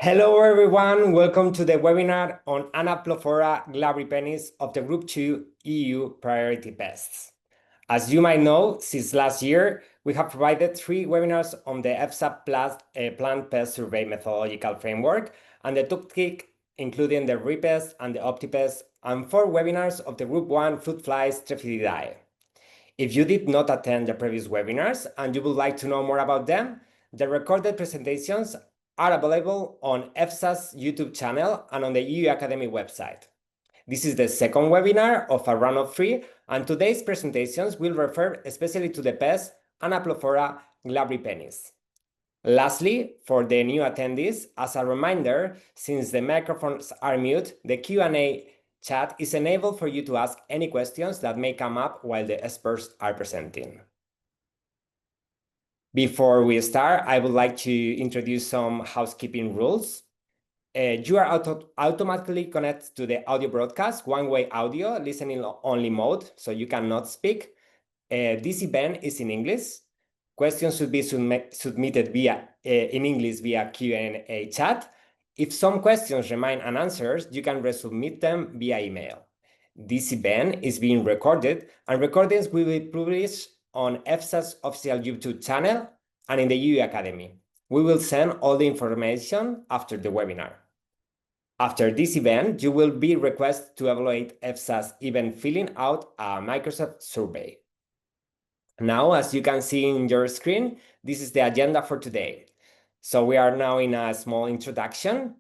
Hello everyone, welcome to the webinar on Anoplophora glabripennis of the Group 2 EU Priority Pests. As you might know, since last year, we have provided 3 webinars on the EFSA Plant Pest Survey Methodological Framework and the toolkit, including the repest and the optipest, and 4 webinars of the Group 1 fruit flies Strepsirridae. If you did not attend the previous webinars and you would like to know more about them, the recorded presentations are available on EFSA's YouTube channel and on the EU Academy website. This is the second webinar of a round of 3, and today's presentations will refer especially to the pest Anoplophora glabripennis. Lastly, for the new attendees, as a reminder, since the microphones are mute, the Q&A chat is enabled for you to ask any questions that may come up while the experts are presenting. Before we start, I would like to introduce some housekeeping rules. You are automatically connected to the audio broadcast, one-way audio, listening only mode, so you cannot speak. This event is in English. Questions should be submitted in English via Q&A chat. If some questions remain unanswered, you can resubmit them via email. This event is being recorded, and recordings will be published on EFSA's official YouTube channel and in the EU Academy. We will send all the information after the webinar. After this event, you will be requested to evaluate EFSA's event filling out a Microsoft survey. Now, as you can see in your screen, this is the agenda for today. So we are now in a small introduction.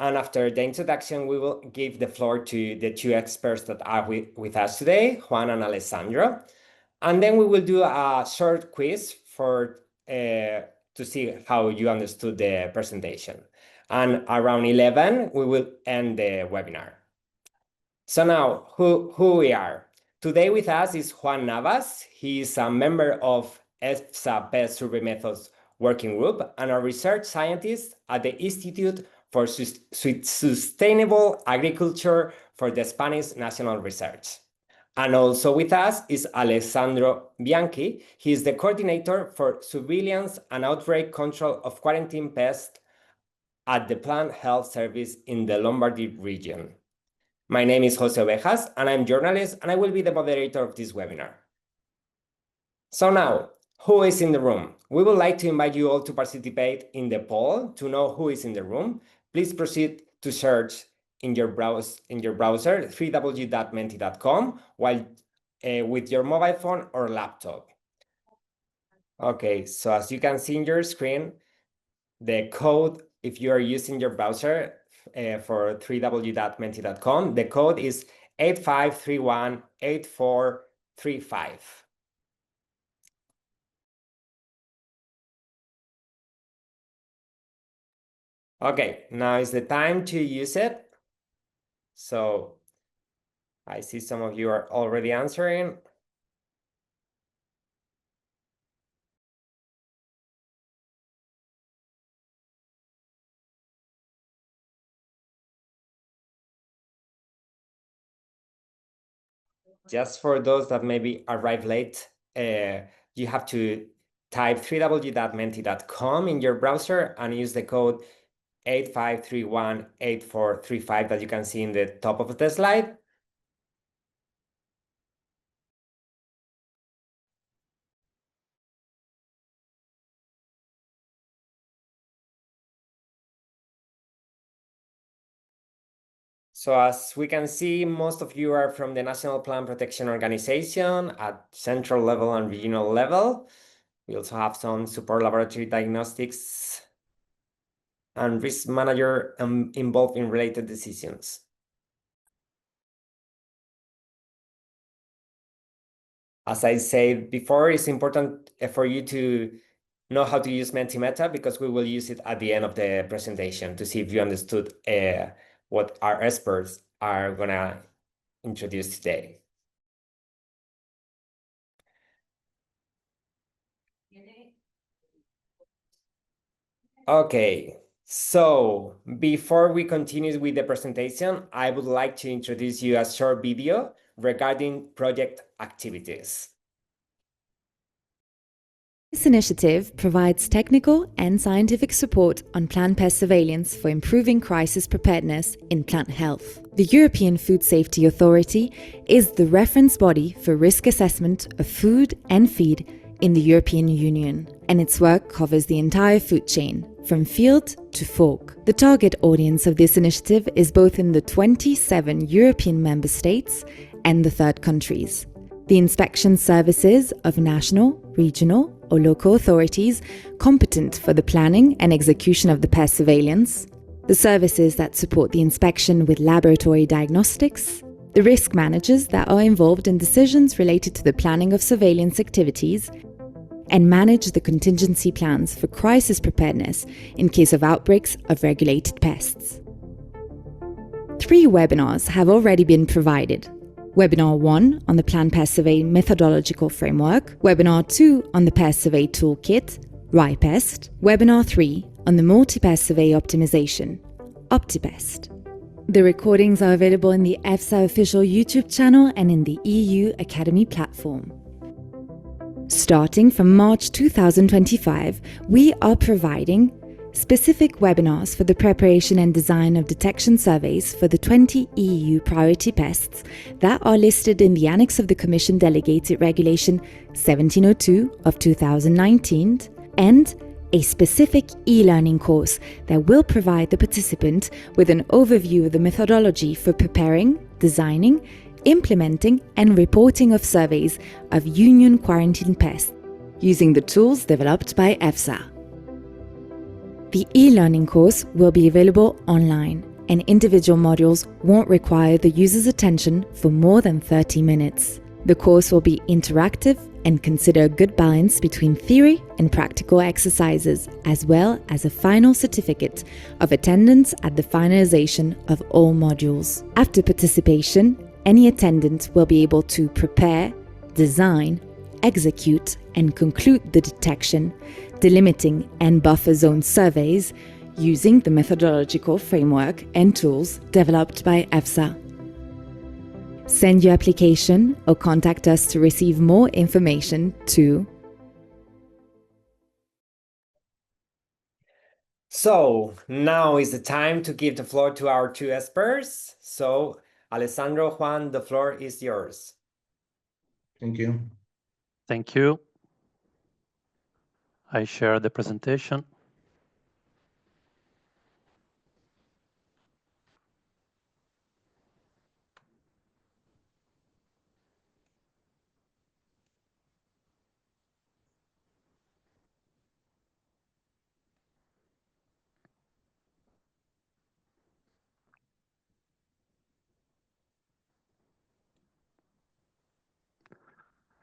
And after the introduction, we will give the floor to the 2 experts that are with us today, Juan and Alessandro. And then we will do a short quiz to see how you understood the presentation. And around 11, we will end the webinar. So now, who we are? Today with us is Juan Navas. He is a member of EFSA Pest Survey Methods Working Group and a research scientist at the Institute for Sustainable Agriculture for the Spanish National Research. And also with us is Alessandro Bianchi. He is the coordinator for surveillance and outbreak control of quarantine pests at the Plant Health Service in the Lombardy region. My name is Jose Ovejas, and I'm a journalist, and I will be the moderator of this webinar. So now, who is in the room? We would like to invite you all to participate in the poll to know who is in the room. Please proceed to search in your browser www.menti.com while with your mobile phone or laptop. Okay, so as you can see in your screen, the code, if you are using your browser for www.menti.com, the code is 85318435. Okay, now is the time to use it. So I see some of you are already answering. Just for those that maybe arrive late, you have to type www.menti.com in your browser and use the code 85318435 that you can see in the top of the slide. So as we can see, most of you are from the National Plant Protection Organization at central level and regional level. We also have some support laboratory diagnostics and risk manager involved in related decisions. As I said before, it's important for you to know how to use Mentimeter because we will use it at the end of the presentation to see if you understood what our experts are gonna introduce today. Okay, so before we continue with the presentation, I would like to introduce you a short video regarding project activities. This initiative provides technical and scientific support on plant pest surveillance for improving crisis preparedness in plant health. The European Food Safety Authority is the reference body for risk assessment of food and feed in the European Union, and its work covers the entire food chain, from field to fork. The target audience of this initiative is both in the 27 European member states and the third countries. The inspection services of national, regional, or local authorities competent for the planning and execution of the pest surveillance, the services that support the inspection with laboratory diagnostics, the risk managers that are involved in decisions related to the planning of surveillance activities, and manage the contingency plans for crisis preparedness in case of outbreaks of regulated pests. 3 webinars have already been provided. Webinar 1 on the Plant Pest Survey Methodological Framework, Webinar 2 on the Pest Survey Toolkit, RIPEST, Webinar 3 on the Multi-Pest Survey Optimization, OptiPest. The recordings are available in the EFSA official YouTube channel and in the EU Academy platform. Starting from March 2025, we are providing specific webinars for the preparation and design of detection surveys for the 20 EU priority pests that are listed in the annex of the Commission Delegated Regulation 1702 of 2019, and a specific e-learning course that will provide the participant with an overview of the methodology for preparing, designing, implementing and reporting of surveys of Union quarantine pests using the tools developed by EFSA. The e-learning course will be available online, and individual modules won't require the user's attention for more than 30 minutes. The course will be interactive and consider a good balance between theory and practical exercises, as well as a final certificate of attendance at the finalization of all modules. After participation, any attendant will be able to prepare, design, execute, and conclude the detection, delimiting, and buffer zone surveys using the methodological framework and tools developed by EFSA. Send your application or contact us to receive more information to. So now is the time to give the floor to our 2 experts. So Alessandro, Juan, the floor is yours. Thank you. Thank you. I share the presentation.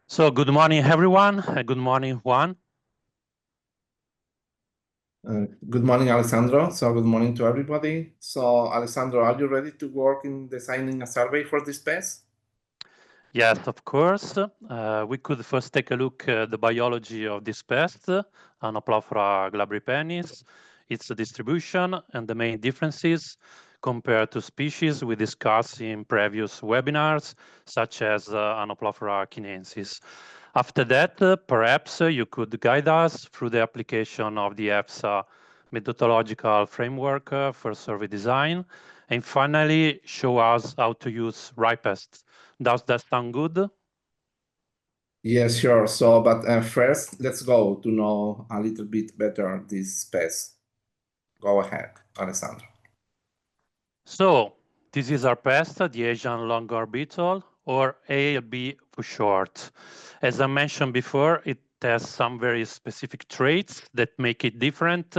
So good morning, everyone. Good morning, Juan. Good morning, Alessandro. So good morning to everybody. So Alessandro, are you ready to work in designing a survey for this pest? Yes, of course. We could first take a look at the biology of this pest, Anoplophora glabripennis, its distribution and the main differences compared to species we discussed in previous webinars, such as Anoplophora chinensis. After that, perhaps you could guide us through the application of the EFSA methodological framework for survey design, and finally show us how to use RIPEST. Does that sound good? Yes, sure. So, but first, let's go to know a little bit better this pest. Go ahead, Alessandro. So, this is our pest, the Asian longar beetle, or ALB for short. As I mentioned before, it has some very specific traits that make it different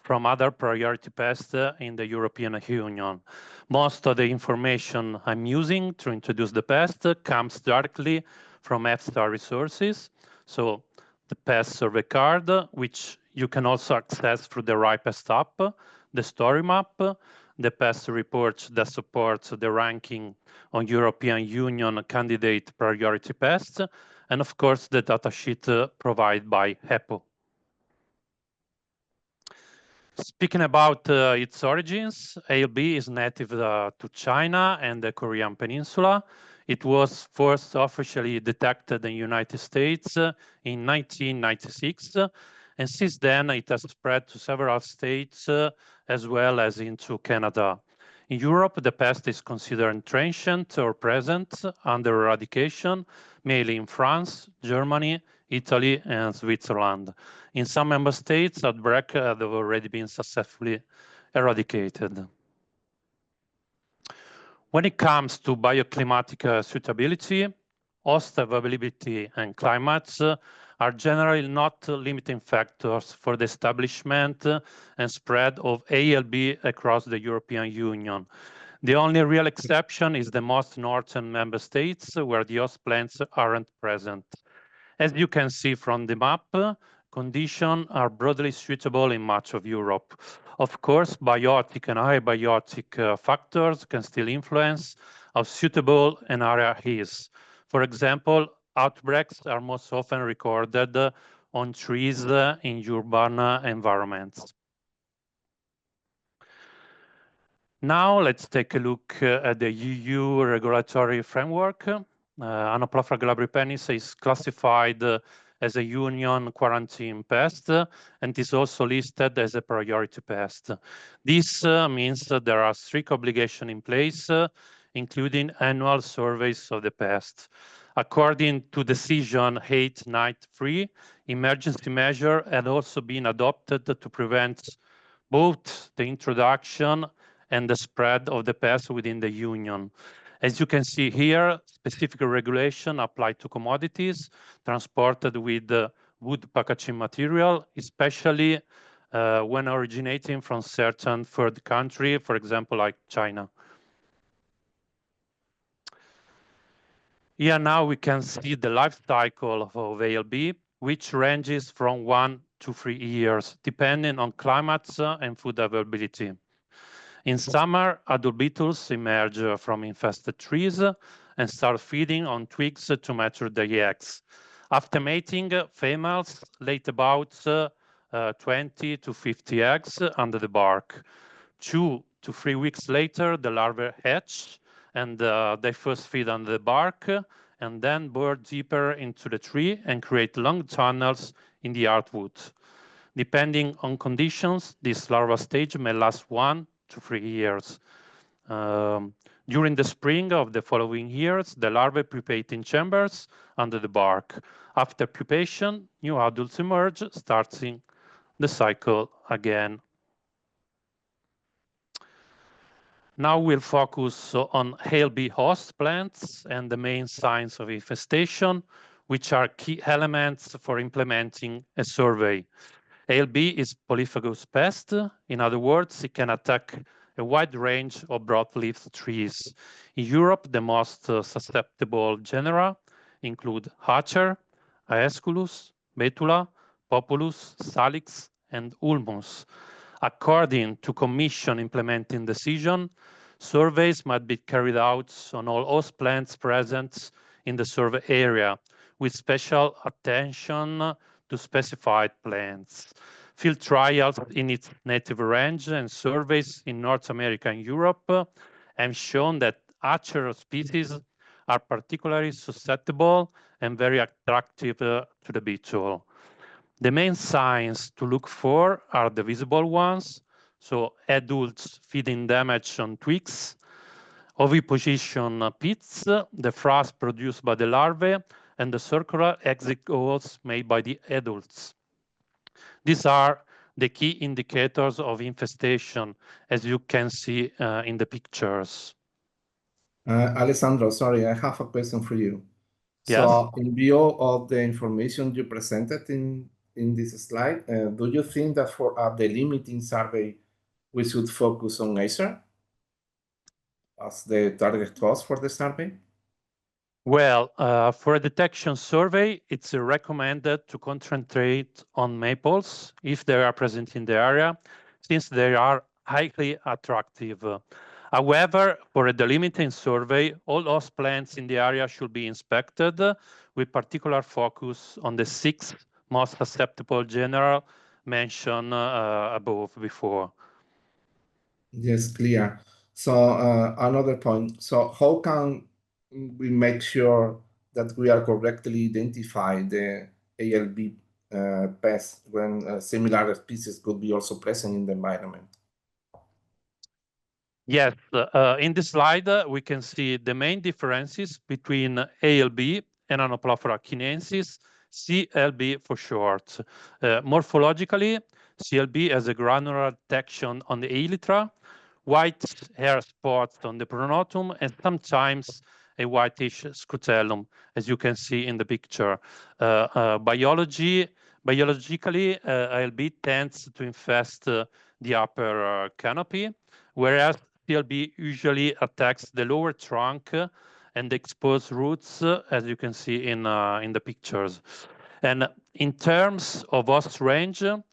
from other priority pests in the European Union. Most of the information I'm using to introduce the pest comes directly from EFSA resources. So the pest survey card, which you can also access through the RIPEST app, the story map, the pest report that supports the ranking on European Union candidate priority pests, and of course the datasheet provided by EPO. Speaking about its origins, ALB is native to China and the Korean Peninsula. It was first officially detected in the United States in 1996, and since then it has spread to several states as well as into Canada. In Europe, the pest is considered transient or present under eradication, mainly in France, Germany, Italy, and Switzerland. In some member states, outbreaks have already been successfully eradicated. When it comes to bioclimatic suitability, host availability and climates are generally not limiting factors for the establishment and spread of ALB across the European Union. The only real exception is the most northern member states where the host plants aren't present. As you can see from the map, conditions are broadly suitable in much of Europe. Of course, biotic and abiotic factors can still influence how suitable an area is. For example, outbreaks are most often recorded on trees in urban environments. Now let's take a look at the EU regulatory framework. Anoplophora glabripennis is classified as a union quarantine pest and is also listed as a priority pest. This means that there are strict obligations in place, including annual surveys of the pest. According to decision 893, emergency measures had also been adopted to prevent both the introduction and the spread of the pest within the Union. As you can see here, specific regulation apply to commodities transported with wood packaging material, especially when originating from certain third country, for example, like China. Here now we can see the life cycle of ALB, which ranges from 1 to 3 years, depending on climates and food availability. In summer, adult beetles emerge from infested trees and start feeding on twigs to mature their eggs. After mating, females lay about 20 to 50 eggs under the bark. 2 to 3 weeks later, the larvae hatch and they first feed on the bark and then burrow deeper into the tree and create long tunnels in the hardwood. Depending on conditions, this larval stage may last 1 to 3 years. During the spring of the following years, the larvae pupate in chambers under the bark. After pupation, new adults emerge, starting the cycle again. Now we'll focus on ALB host plants and the main signs of infestation, which are key elements for implementing a survey. ALB is polyphagous pest. In other words, it can attack a wide range of broadleaf trees. In Europe, the most susceptible genera include Acer, Aesculus, Betula, Populus, Salix, and Ulmus. According to Commission implementing decision, surveys might be carried out on all host plants present in the survey area, with special attention to specified plants. Field trials in its native range and surveys in North America and Europe have shown that Acer species are particularly susceptible and very attractive to the beetle. The main signs to look for are the visible ones, so adults feeding damage on twigs, oviposition pits, the frass produced by the larvae, and the circular exit holes made by the adults. These are the key indicators of infestation, as you can see in the pictures. Alessandro, sorry, I have a question for you. Yes. So in view of the information you presented in this slide, do you think that for a delimiting survey, we should focus on Acer as the target host for the survey? Well, for a detection survey, it's recommended to concentrate on maples if they are present in the area, since they are highly attractive. However, for a delimiting survey, all host plants in the area should be inspected with particular focus on the 6 most susceptible genera mentioned above before. Yes, clear. So another point. So how can we make sure that we are correctly identify the ALB pest when similar species could be also present in the environment. Yes, in this slide, we can see the main differences between ALB and Anoplophora chinensis, CLB for short. Morphologically, CLB has a granular detection on the elytra, white hair spots on the pronotum, and sometimes a whitish scutellum, as you can see in the picture. Biologically, ALB tends to infest the upper canopy, whereas CLB usually attacks the lower trunk and the exposed roots, as you can see in the pictures. And in terms of host range, in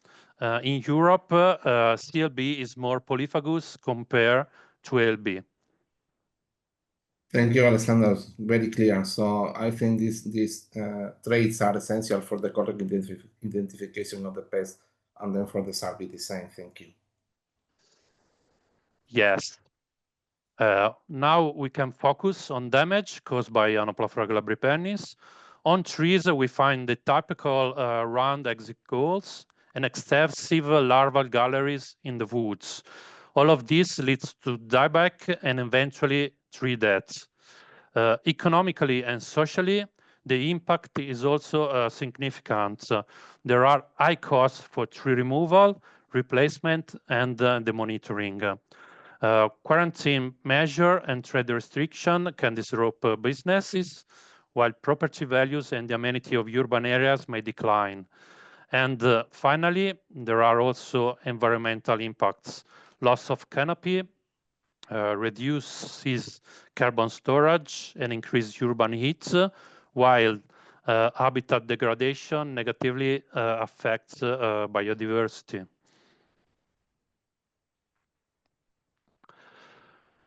Europe, CLB is more polyphagous compared to ALB. Thank you, Alessandro. Very clear. So I think these traits are essential for the correct identification of the pest and then for the survey design. Thank you. Yes. Now we can focus on damage caused by Anoplophora glabripennis. On trees, we find the typical round exit goals and extensive larval galleries in the woods. All of this leads to dieback and eventually tree deaths. Economically and socially, the impact is also significant. There are high costs for tree removal, replacement, and the monitoring. Quarantine measure and trade restriction can disrupt businesses, while property values and the amenity of urban areas may decline. And finally, there are also environmental impacts. Loss of canopy reduces carbon storage and increases urban heat, while habitat degradation negatively affects biodiversity.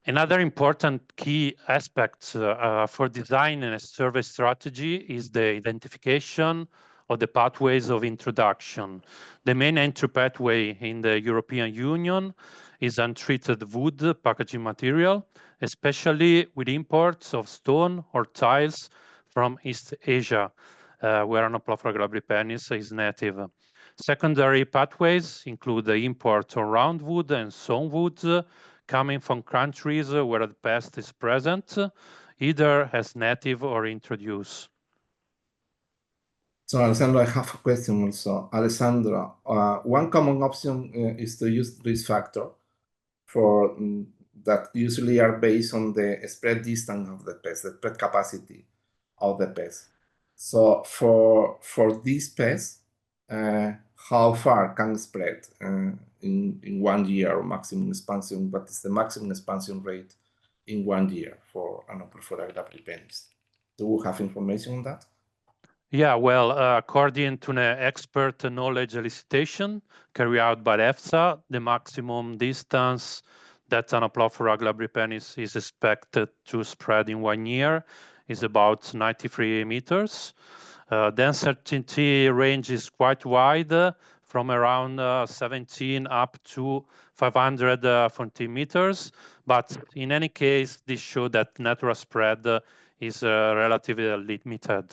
Another important key aspect for design and a survey strategy is the identification of the pathways of introduction. The main entry pathway in the European Union is untreated wood packaging material, especially with imports of stone or tiles from East Asia, where Anoplophora glabripennis is native. Secondary pathways include the import of roundwood and sawnwood coming from countries where the pest is present, either as native or introduced. So, Alessandro, I have a question also. Alessandro, one common option is to use risk factor for that usually are based on the spread distance of the pest, the spread capacity of the pest. So for this pest, how far can spread in 1 year or maximum expansion? What is the maximum expansion rate in 1 year for Anoplophora glabripennis? Do we have information on that? Yeah, well, according to an expert knowledge elicitation carried out by EFSA, the maximum distance that Anoplophora glabripennis is expected to spread in 1 year is about 93 meters. The uncertainty range is quite wide, from around 17 up to 540 meters. But in any case, this shows that natural spread is relatively limited.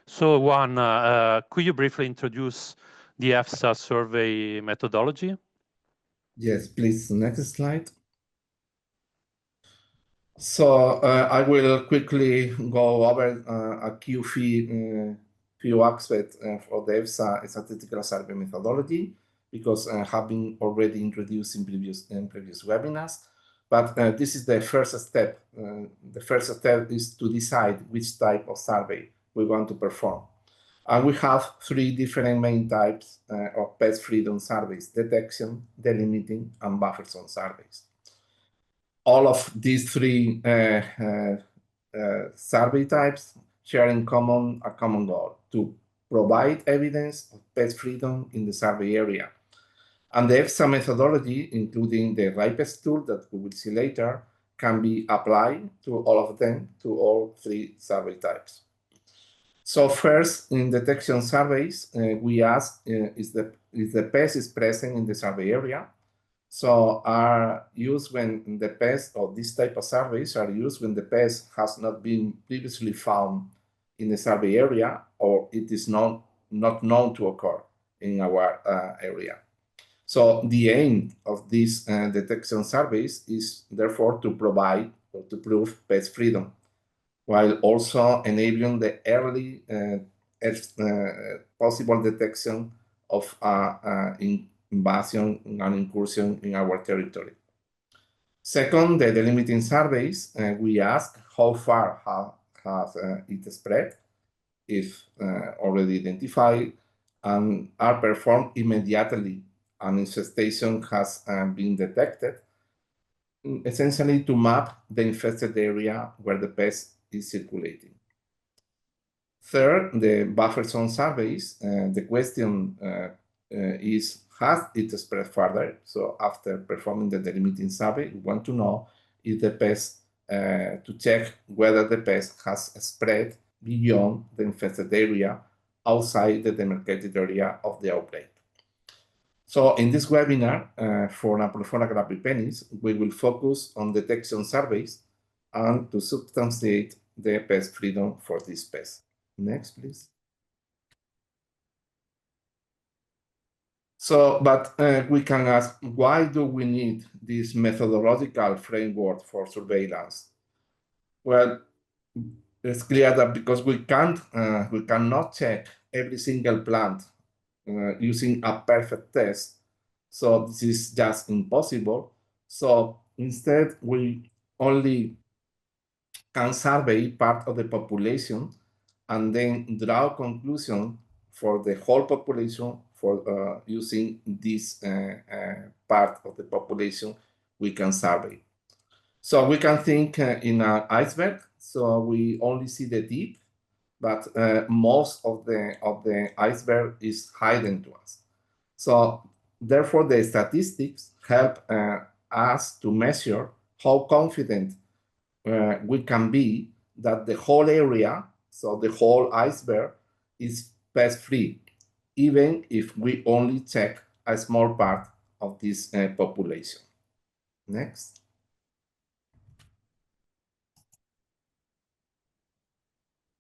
So Juan, could you briefly introduce the EFSA survey methodology? Yes, please. Next slide. So I will quickly go over a few aspects of the EFSA statistical survey methodology, because have been already introduced in previous webinars. But this is the first step. The first step is to decide which type of survey we want to perform. And we have 3 different main types of pest freedom surveys: detection, delimiting, and buffer zone surveys. All of these 3 survey types share in common a common goal: to provide evidence of pest freedom in the survey area. And the EFSA methodology, including the ripest tool that we will see later, can be applied to all of them, to all 3 survey types. So first, in detection surveys, we ask if the pest is present in the survey area. So are used when the pest, or this type of surveys are used when the pest has not been previously found in the survey area, or it is not known to occur in our area. So the aim of these detection surveys is therefore to provide or to prove pest freedom, while also enabling the early possible detection of invasion and incursion in our territory. Second, the delimiting surveys, we ask how far has it spread, if already identified, and are performed immediately an infestation has been detected, essentially to map the infested area where the pest is circulating. Third, the buffer zone surveys. The question is, has it spread further? So after performing the delimiting survey, we want to know if the pest, to check whether the pest has spread beyond the infested area outside the demarcated area of the outbreak. So in this webinar for Anoplophora glabripennis, we will focus on detection surveys and to substantiate the pest freedom for this pest. Next, please. So, but we can ask, why do we need this methodological framework for surveillance? Well, it's clear that because we cannot check every single plant using a perfect test. So this is just impossible. So instead, we only can survey part of the population and then draw a conclusion for the whole population for using this part of the population we can survey. So we can think in an iceberg. So we only see the tip, but most of the iceberg is hidden to us. So therefore, the statistics help us to measure how confident we can be that the whole area, so the whole iceberg, is pest-free, even if we only check a small part of this population. Next.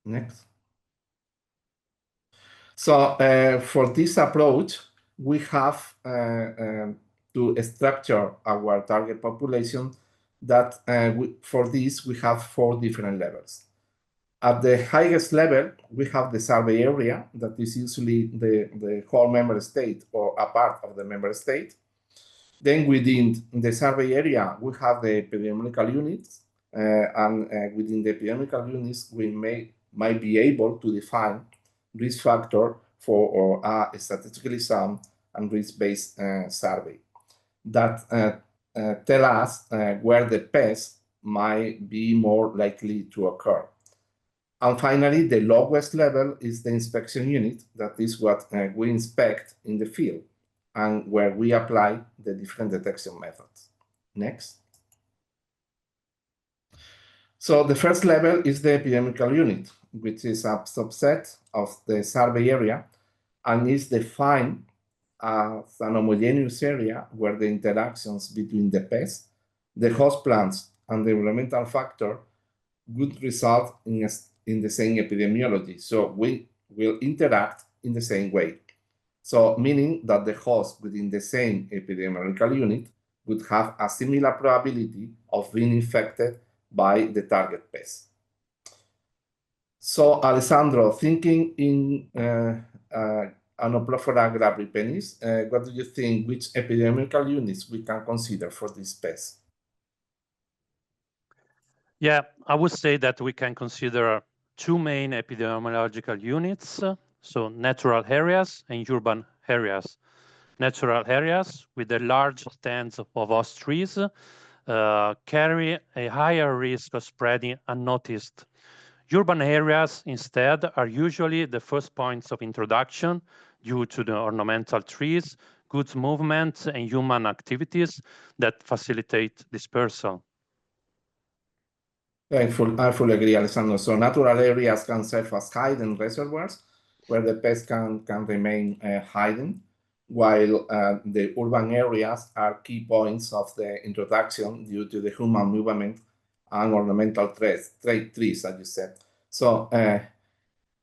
Next. So for this approach, we have to structure our target population that for this, we have 4 different levels. At the highest level, we have the survey area, that is usually the whole member state or a part of the member state. Then within the survey area, we have the epidemiological units, and within the epidemiological units, we might be able to define risk factor for a statistically sound and risk-based survey that tell us where the pest might be more likely to occur. And finally, the lowest level is the inspection unit. That is what we inspect in the field and where we apply the different detection methods. Next. So the first level is the epidemiological unit, which is a subset of the survey area and is defined as an homogeneous area where the interactions between the pest, the host plants, and the environmental factor would result in the same epidemiology. So we will interact in the same way. So meaning that the host within the same epidemiological unit would have a similar probability of being infected by the target pest. So Alessandro, thinking in Anoplophora glabripennis, what do you think, which epidemiological units we can consider for this pest? Yeah, I would say that we can consider 2 main epidemiological units, so natural areas and urban areas. Natural areas with the large stands of host trees carry a higher risk of spreading unnoticed. Urban areas, instead, are usually the first points of introduction due to the ornamental trees, goods movement, and human activities that facilitate dispersal. I fully agree, Alessandro. So natural areas can serve as hidden reservoirs where the pest can remain hidden, while the urban areas are key points of the introduction due to the human movement and ornamental trees, as you said. So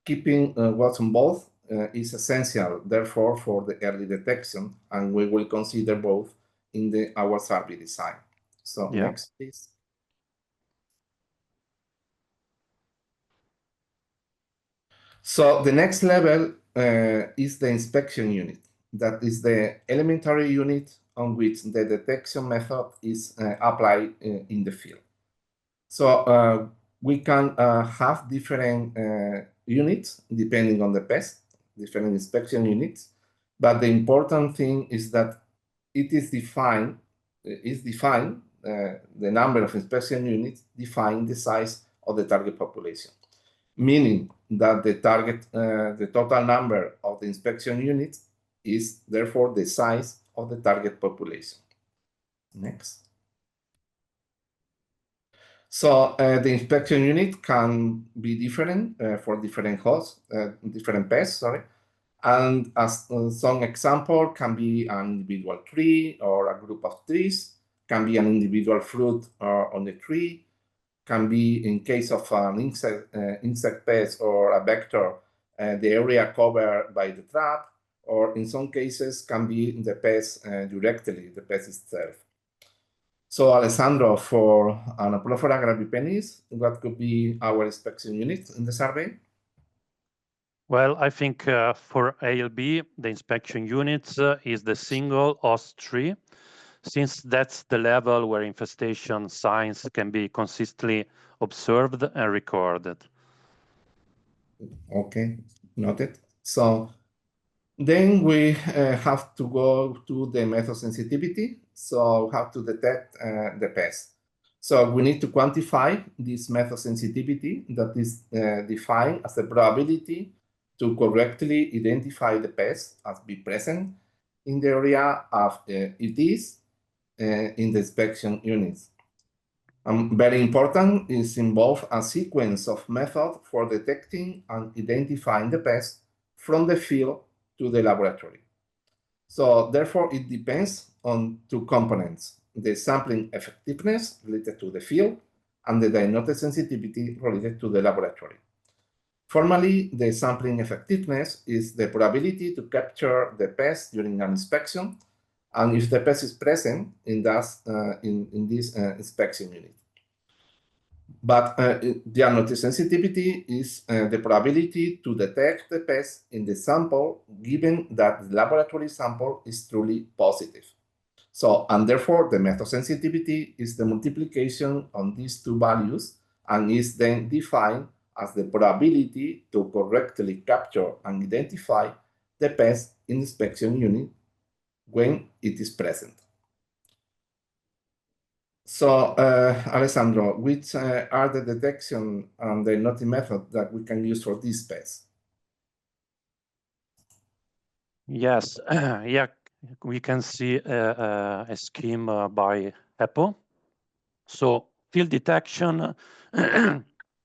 keeping what's on both is essential, therefore, for the early detection, and we will consider both in our survey design. So next, please. So the next level is the inspection unit. That is the elementary unit on which the detection method is applied in the field. So we can have different units depending on the pest, different inspection units. But the important thing is that it is defined, the number of inspection units define the size of the target population, meaning that the total number of the inspection units is therefore the size of the target population. Next. So the inspection unit can be different for different hosts, different pests, sorry. And as some example can be an individual tree or a group of trees, can be an individual fruit on the tree, can be, in case of an insect pest or a vector, the area covered by the trap, or in some cases can be the pest directly, the pest itself. So Alessandro, for Anoplophora glabripennis, what could be our inspection unit in the survey? Well, I think for ALB, the inspection unit is the single host tree, since that's the level where infestation signs can be consistently observed and recorded. Okay, noted. So then we have to go to the method sensitivity. So how to detect the pest. So we need to quantify this method sensitivity that is defined as the probability to correctly identify the pest as be present in the area of it is in the inspection units. Very important is involve a sequence of methods for detecting and identifying the pest from the field to the laboratory. So therefore, it depends on two components: the sampling effectiveness related to the field and the diagnostic sensitivity related to the laboratory. Formally, the sampling effectiveness is the probability to capture the pest during an inspection, and if the pest is present in this inspection unit. But diagnostic sensitivity is the probability to detect the pest in the sample, given that the laboratory sample is truly positive. So, and therefore, the method sensitivity is the multiplication on these two values and is then defined as the probability to correctly capture and identify the pest in the inspection unit when it is present. So, Alessandro, which are the detection and diagnostic methods that we can use for this pest? Yes, yeah, we can see a scheme by EPO. So field detection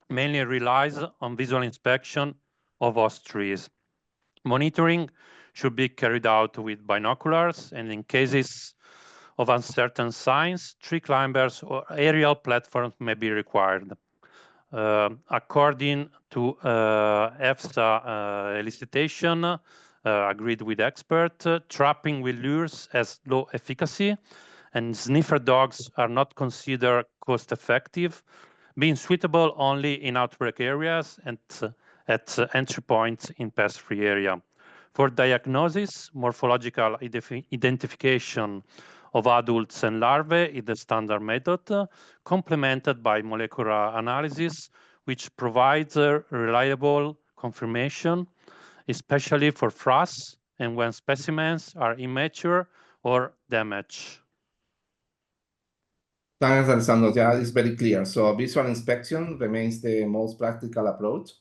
mainly relies on visual inspection of host trees. Monitoring should be carried out with binoculars, and in cases of uncertain signs, tree climbers or aerial platforms may be required. According to EFSA elicitation, agreed with expert, trapping with lures has low efficacy, and sniffer dogs are not considered cost-effective, being suitable only in outbreak areas and at entry points in pest-free area. For diagnosis, morphological identification of adults and larvae is the standard method, complemented by molecular analysis, which provides a reliable confirmation, especially for frass and when specimens are immature or damaged. Thanks, Alessandro. Yeah, it's very clear. So visual inspection remains the most practical approach,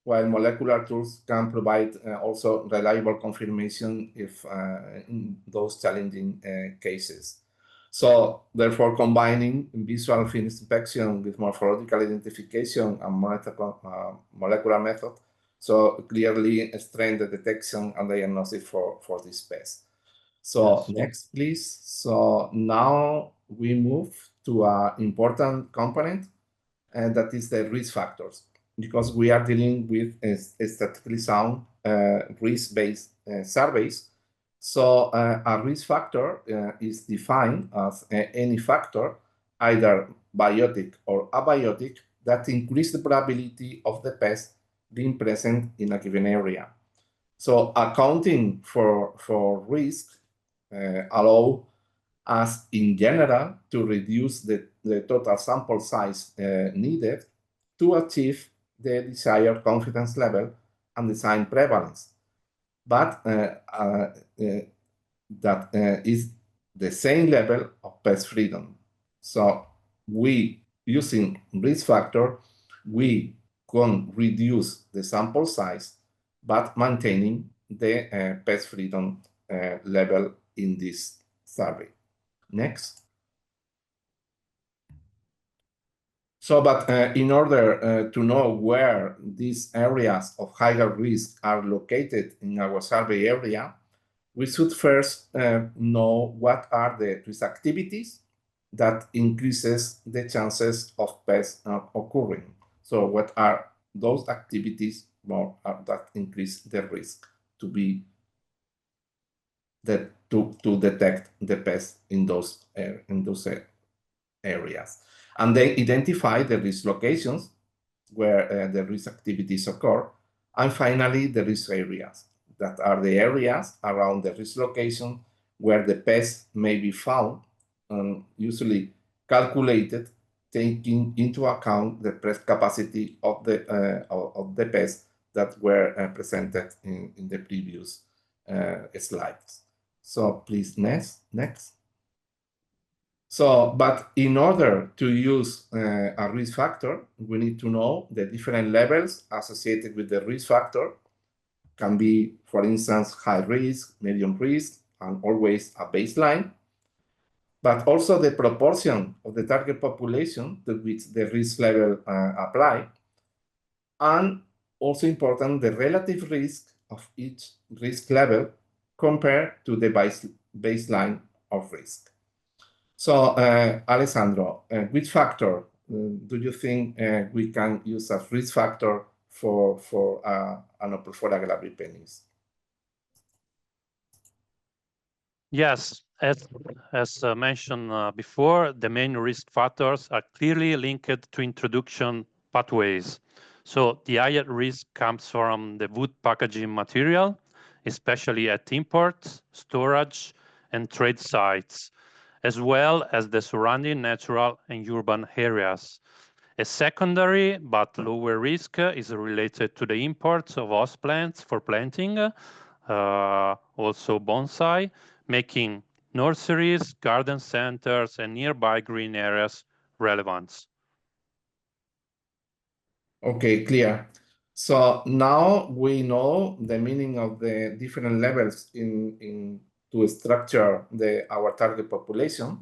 while molecular tools can provide also reliable confirmation if in those challenging cases. So therefore, combining visual field inspection with morphological identification and molecular method, so clearly strengthen the detection and diagnosis for this pest. So Yes. next, please. So now we move to an important component, and that is the risk factors, because we are dealing with a statistically sound risk-based surveys. So a risk factor is defined as any factor, either biotic or abiotic, that increase the probability of the pest being present in a given area. So accounting for risk allow us in general to reduce the total sample size needed to achieve the desired confidence level and design prevalence. But that is the same level of pest freedom. So we, using risk factor, we can reduce the sample size, but maintaining the pest freedom level in this survey. Next. So, but in order to know where these areas of higher risk are located in our survey area, we should first know what are the risk activities that increases the chances of pests occurring. So what are those activities that increase the risk to be to detect the pest in those areas, and then identify the risk locations where the risk activities occur, and finally the risk areas, that are the areas around the risk location where the pest may be found, and usually calculated taking into account the pest capacity of the pest that were presented in the previous slides. So please, next. So, but in order to use a risk factor, we need to know the different levels associated with the risk factor. Can be, for instance, high risk, medium risk, and always a baseline. But also the proportion of the target population to which the risk level apply. And also important, the relative risk of each risk level compared to the baseline of risk. So, Alessandro, which factor do you think we can use as risk factor for Anoplophora glabripennis? Yes, as mentioned before, the main risk factors are clearly linked to introduction pathways. So the higher risk comes from the wood packaging material, especially at import, storage, and trade sites, as well as the surrounding natural and urban areas. A secondary but lower risk is related to the imports of host plants for planting, also bonsai, making nurseries, garden centers, and nearby green areas relevant. Okay, clear. So now we know the meaning of the different levels to structure our target population,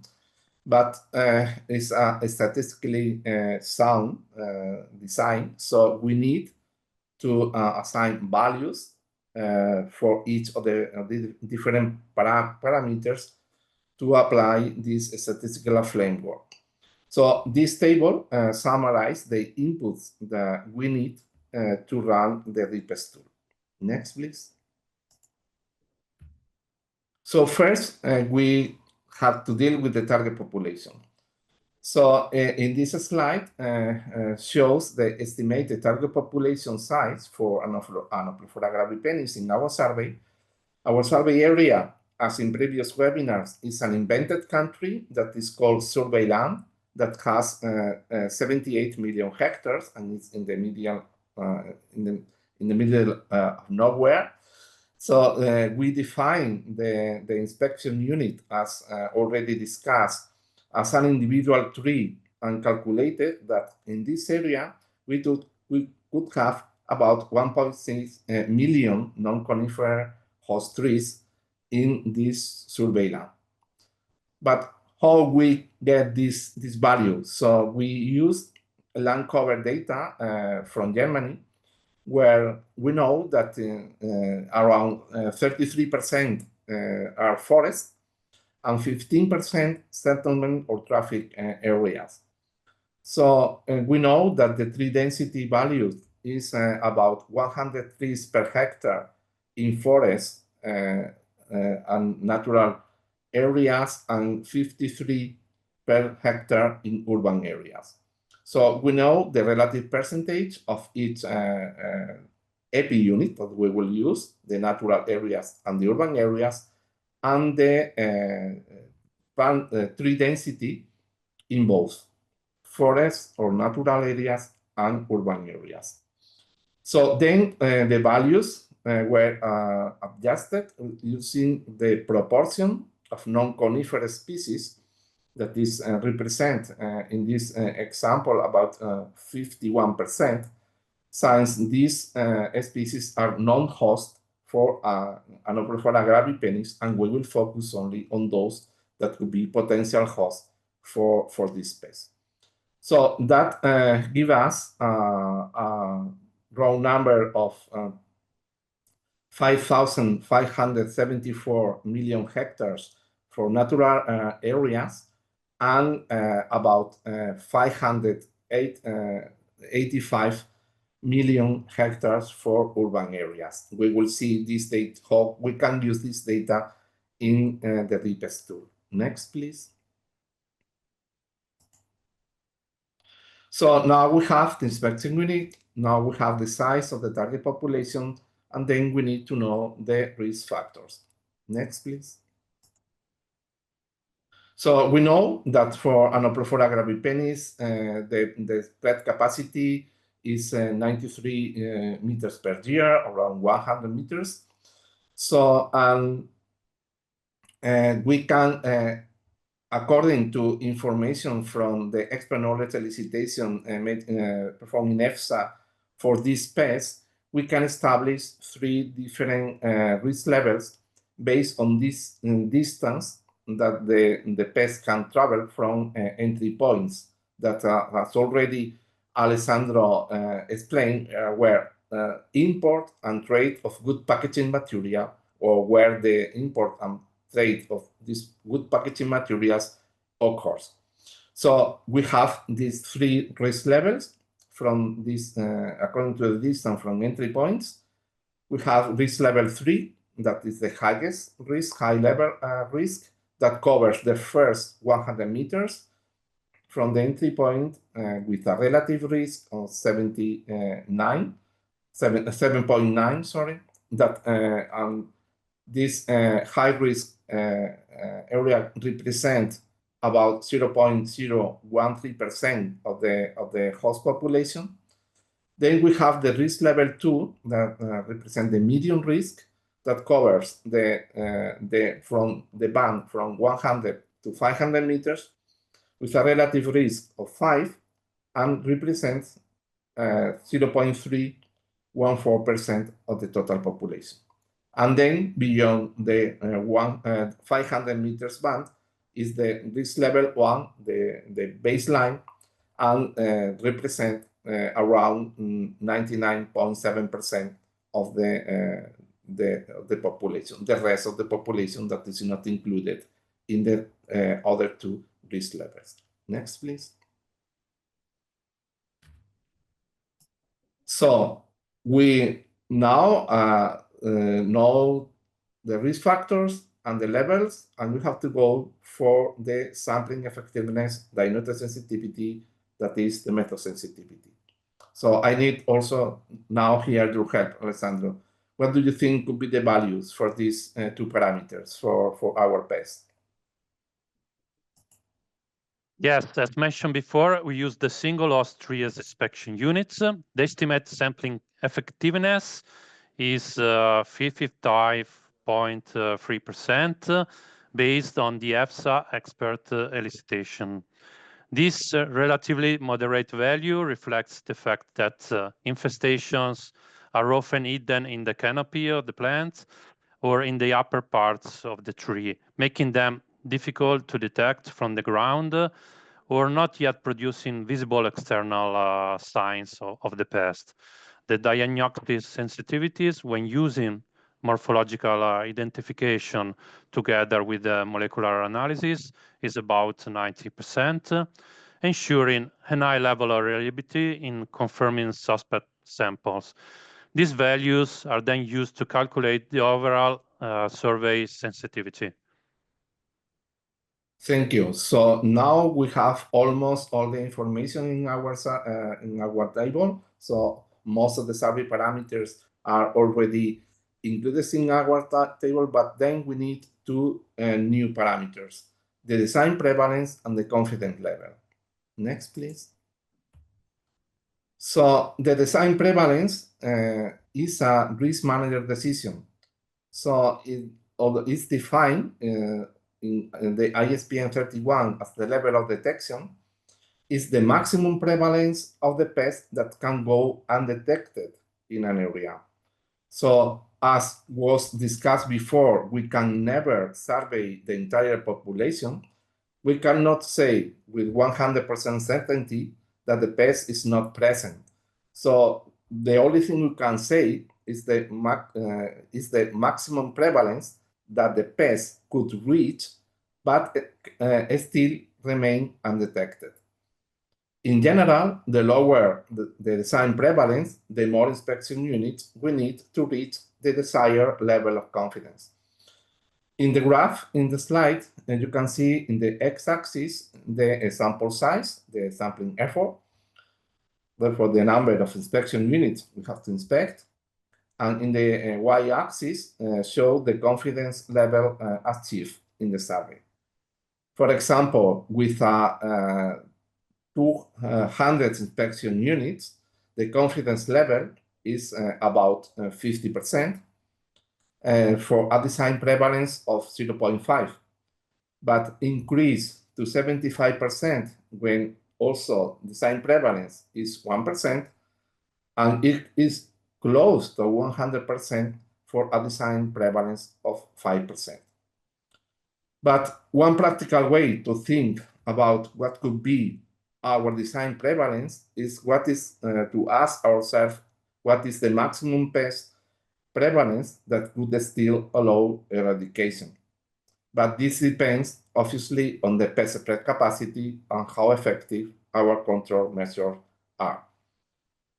but it's a statistically sound design. So we need to assign values for each of the different parameters to apply this statistical framework. So this table summarizes the inputs that we need to run the RIPEST tool. Next, please. So first, we have to deal with the target population. So in this slide shows the estimated target population size for Anoplophora glabripennis in our survey. Our survey area, as in previous webinars, is an invented country that is called Surveyland, that has 78 million hectares and it's in the middle of nowhere. So we define the inspection unit, as already discussed, as an individual tree, and calculated that in this area we could have about 1.6 million non-conifer host trees in this surveyland. But how we get this value? So we used land cover data from Germany, where we know that around 33% are forests, and 15% settlement or traffic areas. So we know that the tree density value is about 100 trees per hectare in forests and natural areas, and 53 per hectare in urban areas. So we know the relative percentage of each EPI unit that we will use, the natural areas and the urban areas, and the tree density in both forests or natural areas and urban areas. So then the values were adjusted using the proportion of non-coniferous species that is represent in this example about 51%, since these species are non-host for Anoplophora glabripennis, and we will focus only on those that could be potential hosts for this pest. So that gives us a raw number of 5,574 million hectares for natural areas, and about 585 million hectares for urban areas. We will see this data, how we can use this data in the DPEST tool. Next, please. So now we have the inspection unit, now we have the size of the target population, and then we need to know the risk factors. Next, please. So we know that for Anoplophora glabripennis, the spread capacity is 93 meters per year, around 100 meters. So we can, according to information from the expert knowledge elicitation performed in EFSA for this pest, we can establish 3 different risk levels based on this distance that the pest can travel from entry points that has already Alessandro explained, where import and trade of good packaging material, or where the import and trade of these good packaging materials occurs. So we have these 3 risk levels from this, according to the distance from entry points. We have risk level 3, that is the highest risk, high level risk, that covers the first 100 meters from the entry point with a relative risk of 7.9, sorry, that this high risk area represents about 0.013% of the host population. Then we have the risk level 2 that represents the medium risk, that covers from the band from 100 to 500 meters with a relative risk of 5, and represents 0.314% of the total population. And then beyond the 500 meters band is the risk level 1, the baseline, and represent around 99.7% of the population, the rest of the population that is not included in the other 2 risk levels. Next, please. So we now know the risk factors and the levels, and we have to go for the sampling effectiveness, diagnostic sensitivity, that is the method sensitivity. So I need also now here your help, Alessandro. What do you think could be the values for these 2 parameters for our pest? Yes, as mentioned before, we use the single host tree as inspection units. The estimate sampling effectiveness is 55.3% based on the EFSA expert elicitation. This relatively moderate value reflects the fact that infestations are often hidden in the canopy of the plant or in the upper parts of the tree, making them difficult to detect from the ground, or not yet producing visible external signs of the pest. The diagnostic sensitivities when using morphological identification together with the molecular analysis is about 90%, ensuring a high level of reliability in confirming suspect samples. These values are then used to calculate the overall survey sensitivity. Thank you. So now we have almost all the information in our table. So most of the survey parameters are already included in our table, but then we need two new parameters: the design prevalence and the confidence level. Next, please. So the design prevalence is a risk manager decision. So it's defined in the ISPN 31 as the level of detection is the maximum prevalence of the pest that can go undetected in an area. So as was discussed before, we can never survey the entire population. We cannot say with 100% certainty that the pest is not present. So the only thing we can say is the maximum prevalence that the pest could reach, but still remain undetected. In general, the lower the design prevalence, the more inspection units we need to reach the desired level of confidence. In the graph in the slide, you can see in the x-axis the sample size, the sampling effort, therefore the number of inspection units we have to inspect, and in the y-axis show the confidence level achieved in the survey. For example, with 200 inspection units, the confidence level is about 50% for a design prevalence of 0.5, but increase to 75% when also design prevalence is 1%, and it is close to 100% for a design prevalence of 5%. But one practical way to think about what could be our design prevalence is to ask ourselves what is the maximum pest prevalence that could still allow eradication. But this depends obviously on the pest spread capacity and how effective our control measures are.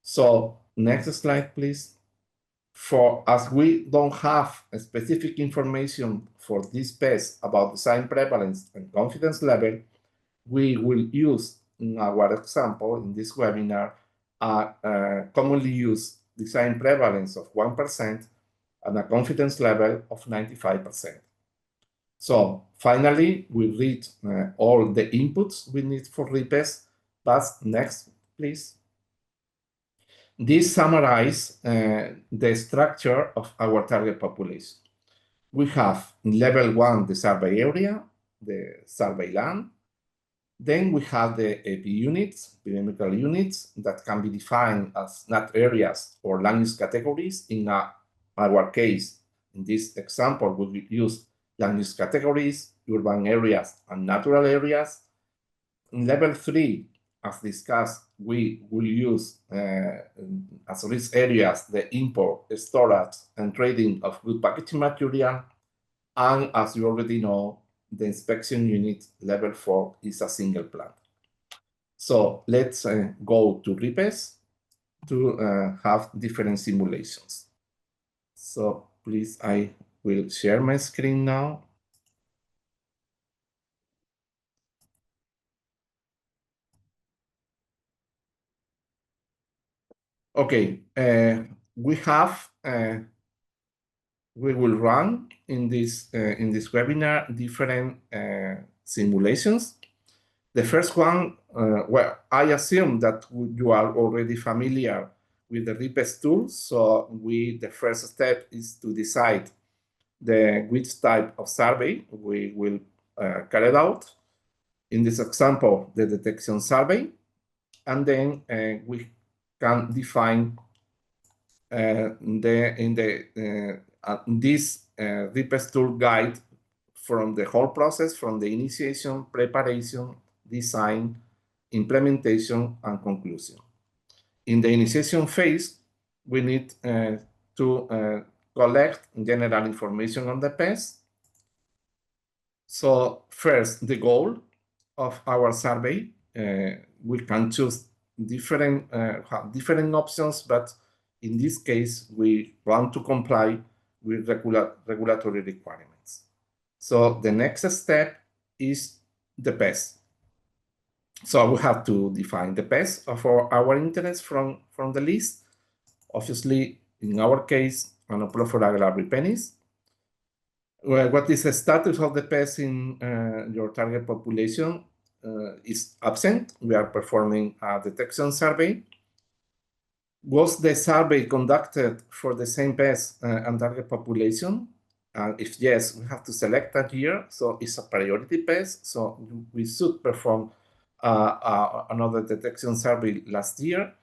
So next slide, please. As we don't have specific information for this pest about design prevalence and confidence level, we will use in our example in this webinar a commonly used design prevalence of 1% and a confidence level of 95%. So finally, we read all the inputs we need for repest, but next, please. This summarizes the structure of our target population. We have in level 1 the survey area, the survey land. Then we have the EP units, epidemiological units, that can be defined as NAT areas or land use categories. In our case, in this example, we will use land use categories, urban areas, and natural areas. In level 3, as discussed, we will use as risk areas the import, storage, and trading of good packaging material. And as you already know, the inspection unit level 4 is a single plant. So let's go to repest to have different simulations. So please, I will share my screen now. Okay, we will run in this webinar different simulations. The first one, well, I assume that you are already familiar with the repest tool. So the first step is to decide which type of survey we will carry out. In this example, the detection survey, and then we can define this repest tool guide from the whole process, from the initiation, preparation, design, implementation, and conclusion. In the initiation phase, we need to collect general information on the pest. So first, the goal of our survey, we can choose different options, but in this case, we want to comply with regulatory requirements. So the next step is the pest. So we have to define the pest of our interest from the list. Obviously, in our case, Anoplophora glabripennis. What is the status of the pest in your target population is absent. We are performing a detection survey. Was the survey conducted for the same pest and target population? If yes, we have to select that year. So it's a priority pest. So we should perform another detection survey last year.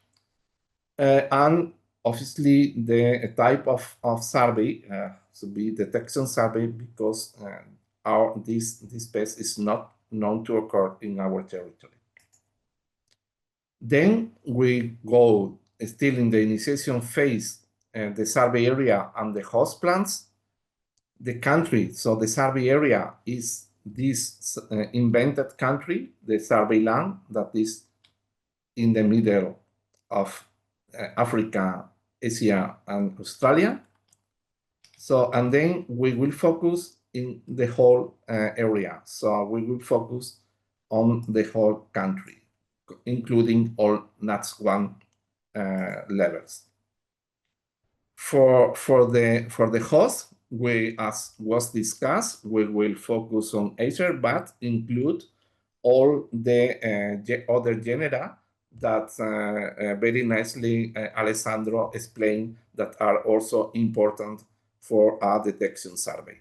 And obviously, the type of survey should be detection survey because this pest is not known to occur in our territory. Then we go still in the initiation phase, the survey area and the host plants. The country, so the survey area is this invented country, the Surveyland, that is in the middle of Africa, Asia, and Australia. So, and then we will focus in the whole area. So we will focus on the whole country, including all NATS1 levels. For the host, as was discussed, we will focus on Acer, but include all the other genera that very nicely Alessandro explained that are also important for our detection survey.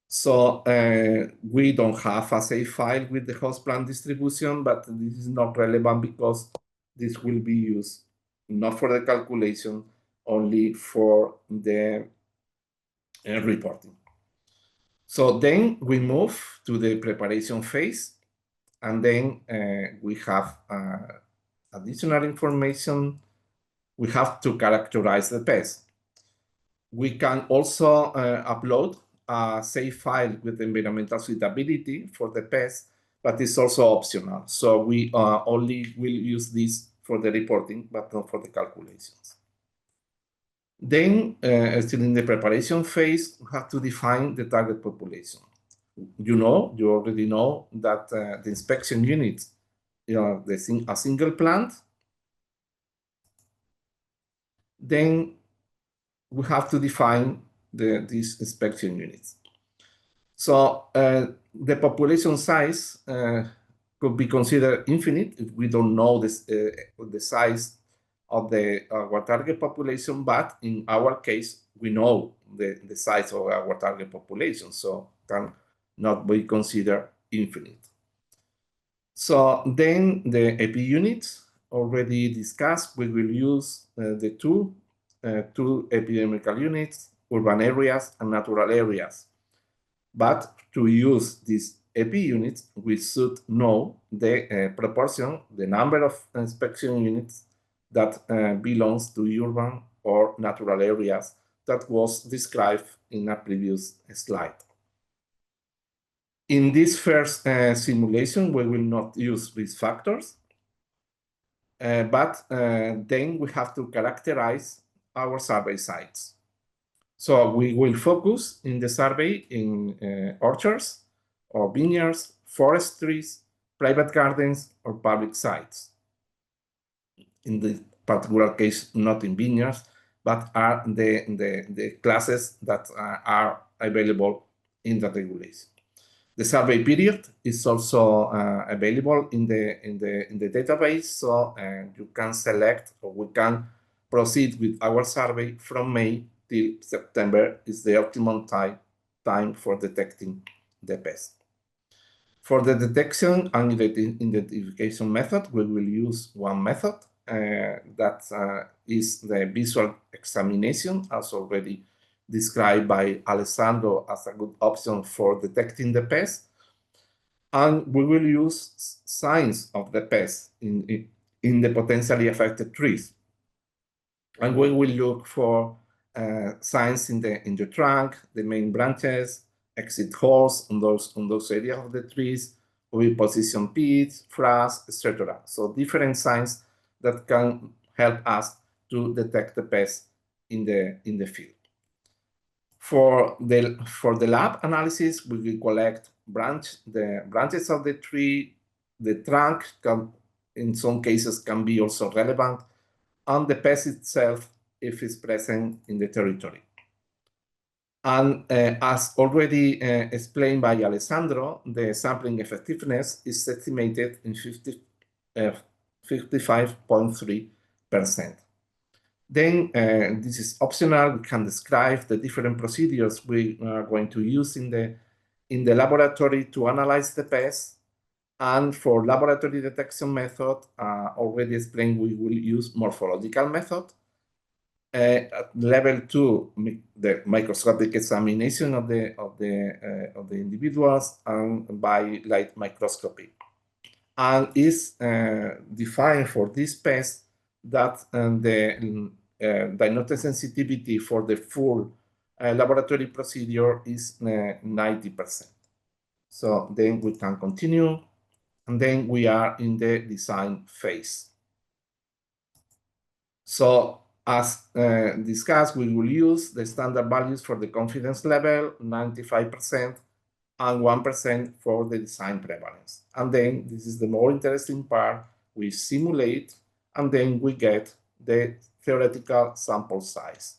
So we don't have a save file with the host plant distribution, but this is not relevant because this will be used not for the calculation, only for the reporting. So then we move to the preparation phase, and then we have additional information. We have to characterize the pest. We can also upload a save file with environmental suitability for the pest, but it's also optional. So we only will use this for the reporting, but not for the calculations. Then, still in the preparation phase, we have to define the target population. You already know that the inspection units are a single plant. Then we have to define these inspection units. So the population size could be considered infinite if we don't know the size of our target population, but in our case, we know the size of our target population, so can not be considered infinite. So then the EP units already discussed, we will use the two epidemiological units, urban areas and natural areas. But to use these EP units, we should know the proportion, the number of inspection units that belongs to urban or natural areas that was described in a previous slide. In this first simulation, we will not use risk factors, but then we have to characterize our survey sites. So we will focus in the survey in orchards or vineyards, forestries, private gardens, or public sites. In the particular case, not in vineyards, but are the classes that are available in the regulation. The survey period is also available in the database, so you can select, or we can proceed with our survey from May till September is the optimum time for detecting the pest. For the detection and identification method, we will use one method that is the visual examination, as already described by Alessandro as a good option for detecting the pest. And we will use signs of the pest in the potentially affected trees. And we will look for signs in the trunk, the main branches, exit holes on those areas of the trees, oviposition pits, frass, etc. So different signs that can help us to detect the pest in the field. For the lab analysis, we will collect the branches of the tree. The trunk can, in some cases, can be also relevant, and the pest itself if it's present in the territory. And as already explained by Alessandro, the sampling effectiveness is estimated in 55.3%. Then this is optional. We can describe the different procedures we are going to use in the laboratory to analyze the pest. And for laboratory detection method, already explained, we will use morphological method. At level 2, the microscopic examination of the individuals and by light microscopy. And is defined for this pest that the diagnostic sensitivity for the full laboratory procedure is 90%. So then we can continue, and then we are in the design phase. So as discussed, we will use the standard values for the confidence level, 95%, and 1% for the design prevalence. And then this is the more interesting part. We simulate, and then we get the theoretical sample size.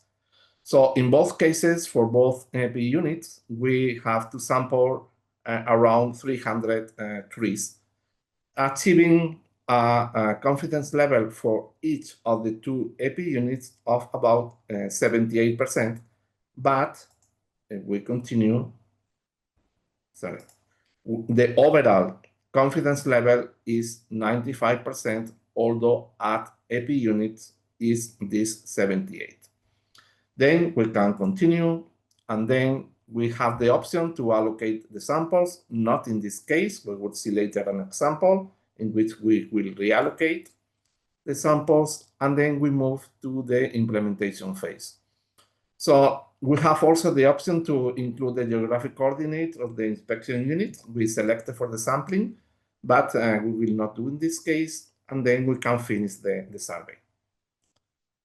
So in both cases, for both EP units, we have to sample around 300 trees, achieving a confidence level for each of the two EP units of about 78%. But if we continue, the overall confidence level is 95%, although at EP units is this 78. Then we can continue, and then we have the option to allocate the samples. Not in this case. We will see later an example in which we will reallocate the samples, and then we move to the implementation phase. So we have also the option to include the geographic coordinate of the inspection unit we selected for the sampling, but we will not do in this case, and then we can finish the survey.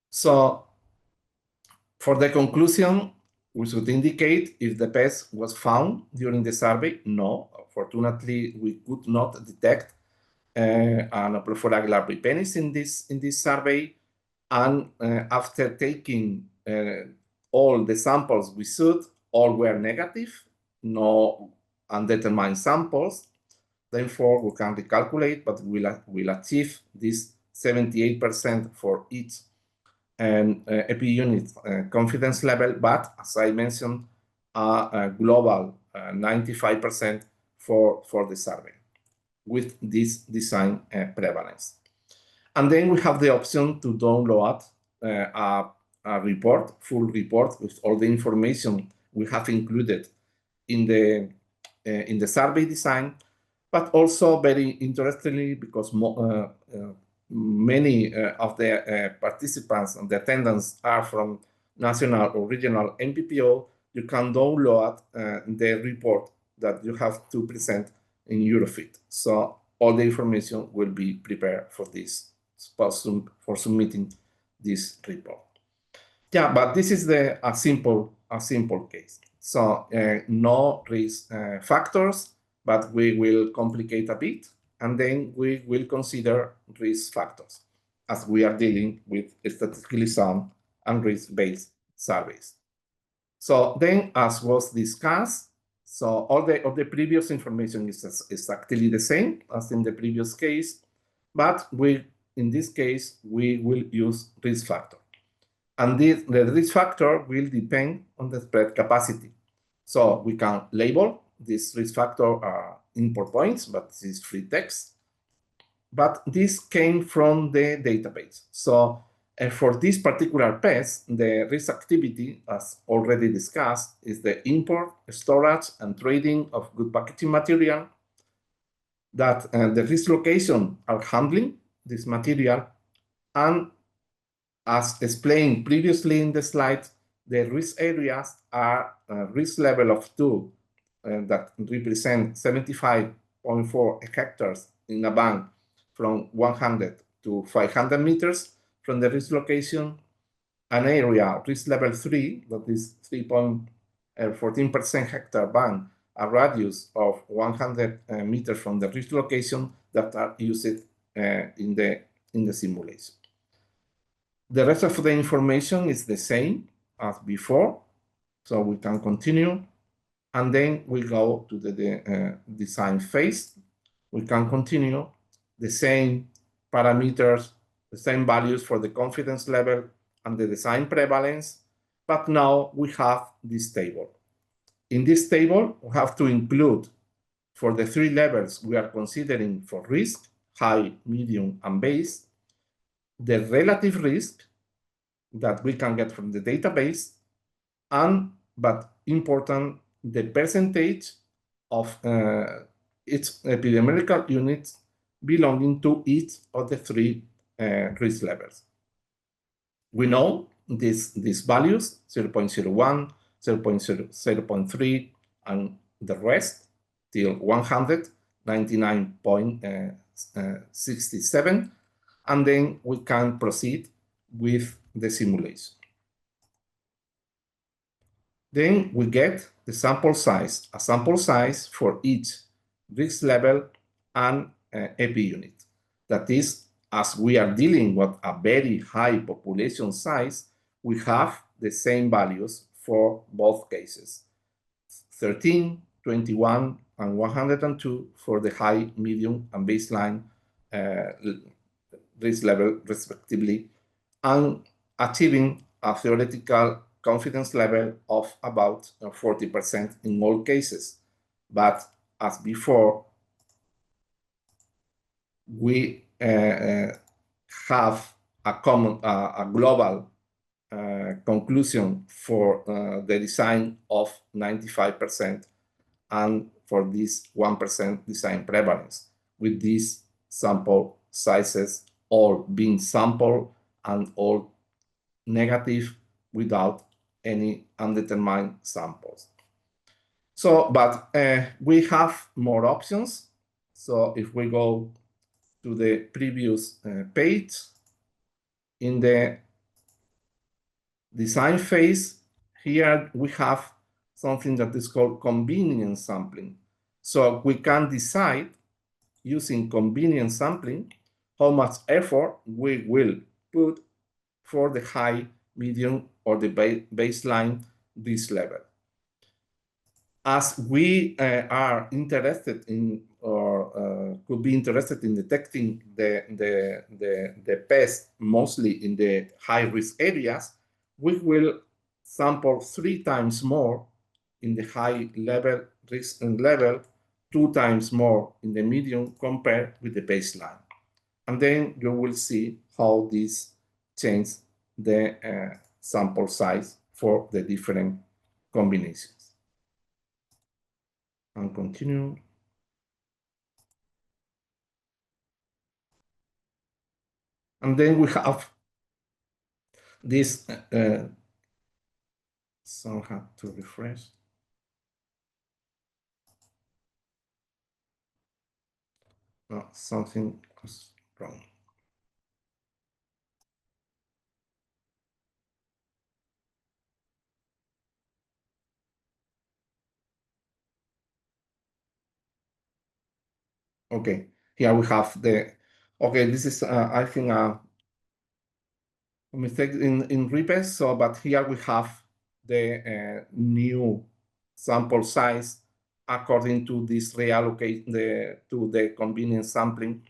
So for the conclusion, we should indicate if the pest was found during the survey. No, fortunately, we could not detect Anoplophora glabripennis in this survey. And after taking all the samples we should, all were negative, no undetermined samples. Therefore, we can recalculate, but we'll achieve this 78% for each EP unit confidence level, but as I mentioned, a global 95% for the survey with this design prevalence. And then we have the option to download a report, full report with all the information we have included in the survey design, but also very interestingly, because many of the participants and the attendants are from national or regional NPPO, you can download the report that you have to present in Eurofit. So all the information will be prepared for this, for submitting this report. Yeah, but this is a simple case. So no risk factors, but we will complicate a bit, and then we will consider risk factors as we are dealing with statistically sound and risk-based surveys. So then, as was discussed, so all the previous information is exactly the same as in the previous case, but in this case, we will use risk factor. And the risk factor will depend on the spread capacity. So we can label this risk factor import points, but this is free text. But this came from the database. So for this particular pest, the risk activity, as already discussed, is the import, storage, and trading of good packaging material. That the risk location are handling this material, and as explained previously in the slide, the risk areas are risk level of 2 that represent 75.4 hectares in a band from 100 to 500 meters from the risk location, an area risk level 3 that is 3.14% hectare band, a radius of 100 meters from the risk location that are used in the simulation. The rest of the information is the same as before, so we can continue. And then we go to the design phase. We can continue the same parameters, the same values for the confidence level and the design prevalence, but now we have this table. In this table, we have to include for the 3 levels we are considering for risk, high, medium, and base, the relative risk that we can get from the database, and, but important, the percentage of its epidemiological units belonging to each of the 3 risk levels. We know these values, 0.01, 0.3, and the rest till 199.67, and then we can proceed with the simulation. Then we get the sample size, a sample size for each risk level and epi unit. That is, as we are dealing with a very high population size, we have the same values for both cases, 13, 21, and 102 for the high, medium, and baseline risk level, respectively, and achieving a theoretical confidence level of about 40% in all cases. But as before, we have a global conclusion for the design of 95% and for this 1% design prevalence, with these sample sizes all being sampled and all negative without any undetermined samples. So, but we have more options. So if we go to the previous page, in the design phase, here we have something that is called convenience sampling. So we can decide using convenience sampling how much effort we will put for the high, medium, or the baseline risk level. As we are interested in, or could be interested in detecting the pest mostly in the high-risk areas, we will sample 3 times more in the high level risk level, 2 times more in the medium compared with the baseline. And then you will see how this changes the sample size for the different combinations. And continue. And then we have this, so I have to refresh. No, something was wrong. Okay, here we have the, okay, this is, I think, a mistake in repaste. So, but here we have the new sample size according to this reallocate to the convenience sampling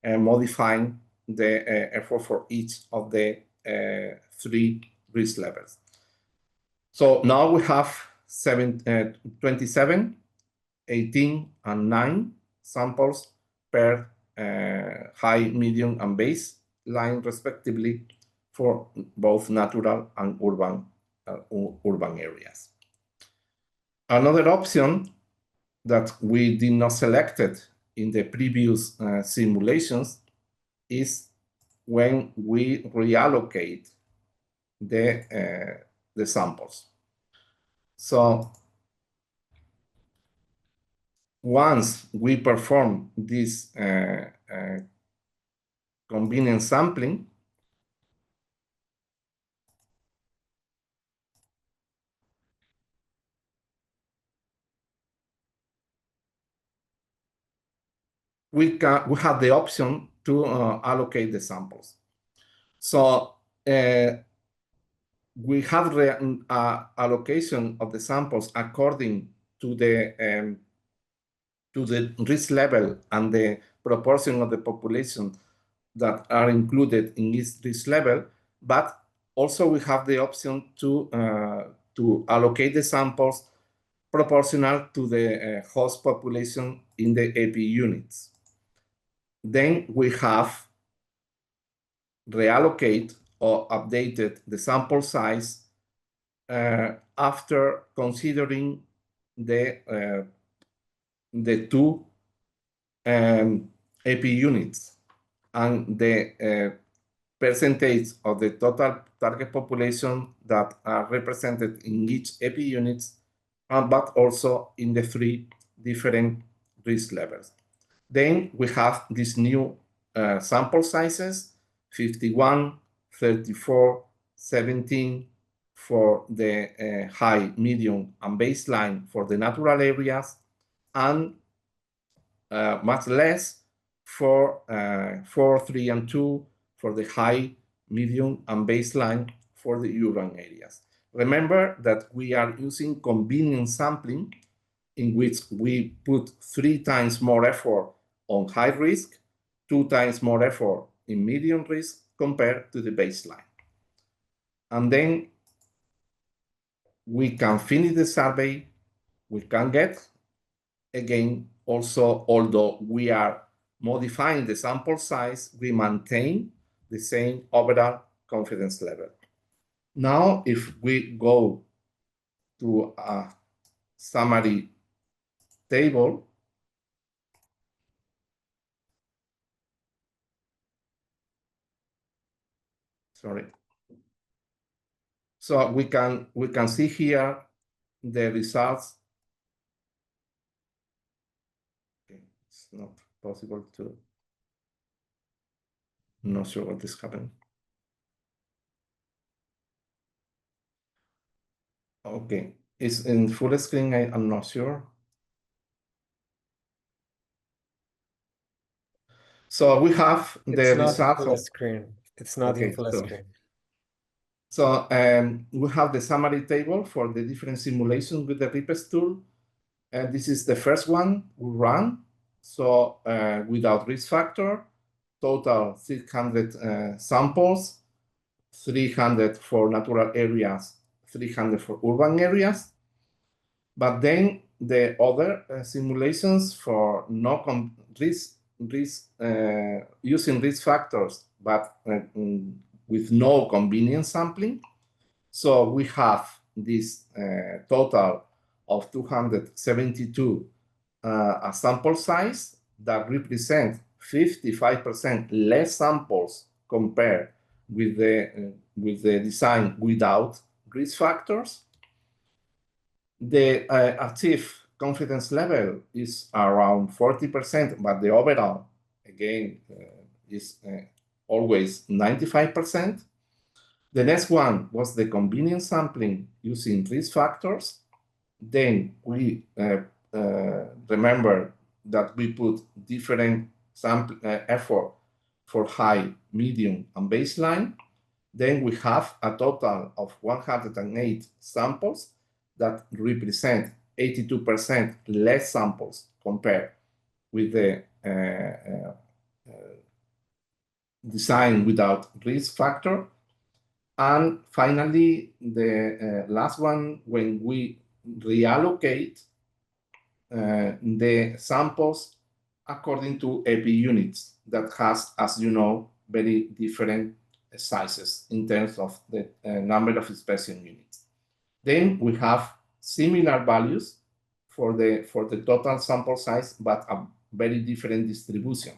and modifying the effort for each of the 3 risk levels. So now we have 27, 18, and 9 samples per high, medium, and baseline, respectively, for both natural and urban areas. Another option that we did not select in the previous simulations is when we reallocate the the samples. So once we perform this convenient sampling, we have the option to allocate the samples. So we have the allocation of the samples according to the risk level and the proportion of the population that are included in this risk level, but also we have the option to allocate the samples proportional to the host population in the AP units. Then we have reallocate or updated the sample size after considering the two AP units and the percentage of the total target population that are represented in each AP units, but also in the three different risk levels. Then we have these new sample sizes, 51, 34, 17 for the high, medium, and baseline for the natural areas, and much less for 4, 3, and 2 for the high, medium, and baseline for the urban areas. Remember that we are using convenient sampling, in which we put 3 times more effort on high risk, 2 times more effort in medium risk compared to the baseline. And then we can finish the survey, we can get, again, also, although we are modifying the sample size, we maintain the same overall confidence level. Now, if we go to a summary table, sorry. So we can see here the results. Okay, it's not possible to. I'm not sure what is happening. Okay, it's in full screen. I'm not sure. So we have the results full screen. It's not in full screen. So we have the summary table for the different simulations with the RIPES tool. And this is the first one we run. So without risk factor, total 600 samples, 300 for natural areas, 300 for urban areas. But then the other simulations for no using risk factors, but with no convenience sampling. So we have this total of 272 a sample size that represent 55% less samples compared with the design without risk factors. The achieved confidence level is around 40%, but the overall, again, is always 95%. The next one was the convenience sampling using risk factors. Then we remember that we put different sample effort for high, medium, and baseline. Then we have a total of 108 samples that represent 82% less samples compared with the design without risk factor. And finally, the last one, when we reallocate the samples according to AP units that has, as you know, very different sizes in terms of the number of inspection units. Then we have similar values for the total sample size, but a very different distribution.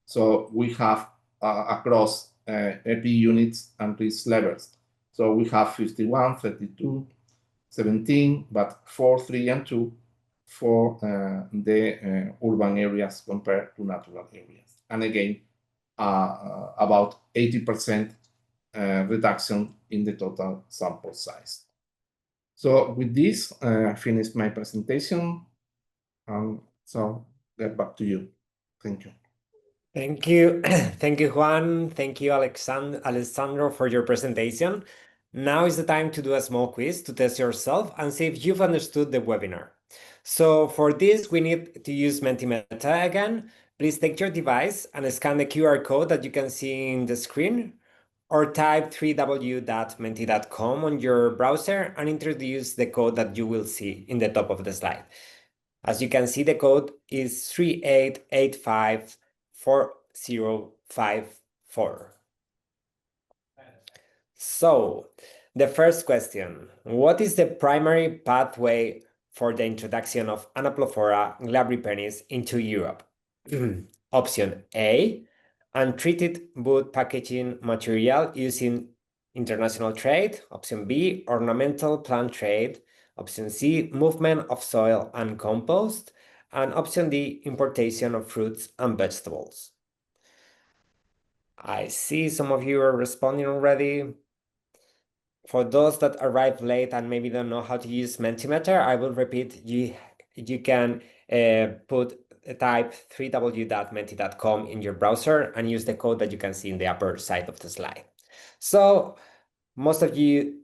So we have across AP units and risk levels. So we have 51, 32, 17, but 4, 3, and 2 for the urban areas compared to natural areas. And again, about 80% reduction in the total sample size. So with this, I finished my presentation. So get back to you. Thank you. Thank you. Thank you, Juan. Thank you, Alessandro, for your presentation. Now is the time to do a small quiz to test yourself and see if you've understood the webinar. So for this, we need to use Mentimeter again. Please take your device and scan the QR code that you can see in the screen, or type www.menti.com on your browser and introduce the code that you will see in the top of the slide. As you can see, the code is 38854054. So, the first question, what is the primary pathway for the introduction of Anoplophora glabripennis into Europe? Option A, untreated wood packaging material using international trade. Option B, ornamental plant trade. Option C, movement of soil and compost. And option D, importation of fruits and vegetables. I see some of you are responding already. For those that arrived late and maybe don't know how to use Mentimeter, I will repeat, you can type www.menti.com in your browser and use the code that you can see in the upper side of the slide. So most of you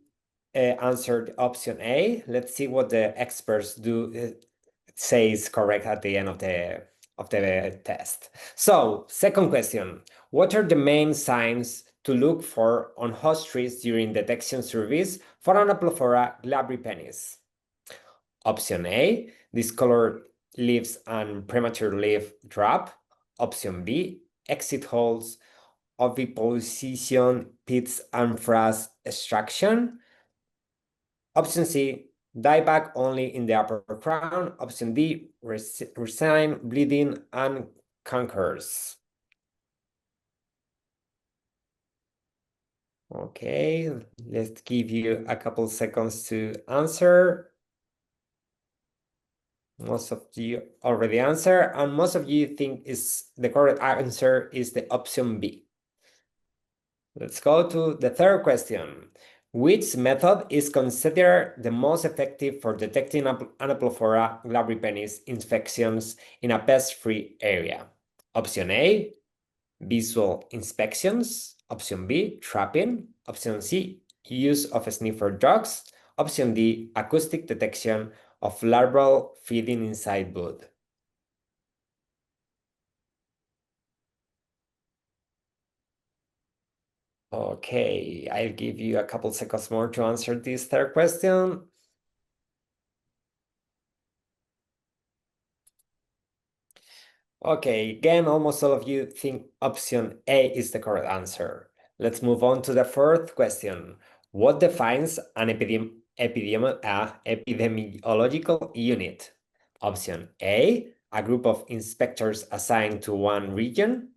answered option A. Let's see what the experts do say is correct at the end of the test. So second question, what are the main signs to look for on host trees during detection surveys for Anoplophora glabripennis? Option A, discolored leaves and premature leaf drop. Option B, exit holes, oviposition, pits and frass extraction. Option C, dieback only in the upper crown. Option D, resign, bleeding, and cankers. Okay, let's give you a couple seconds to answer. Most of you already answered, and most of you think is the correct answer is the option B. Let's go to the third question. Which method is considered the most effective for detecting Anoplophora glabripennis infections in a pest-free area? Option A, visual inspections. Option B, trapping. Option C, use of sniffer dogs. Option D, acoustic detection of larval feeding inside wood. Okay, I'll give you a couple seconds more to answer this third question. Okay, again, almost all of you think option A is the correct answer. Let's move on to the fourth question. What defines an epidemiological unit? Option A, a group of inspectors assigned to one region.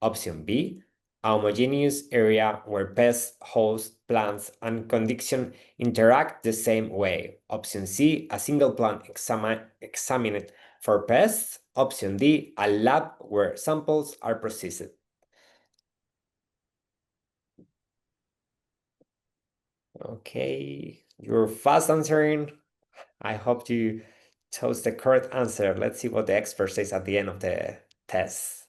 Option B, a homogeneous area where pests, hosts, plants, and conditions interact the same way. Option C, a single plant examined for pests. Option D, a lab where samples are processed. Okay, you're fast answering. I hope you chose the correct answer. Let's see what the expert says at the end of the test.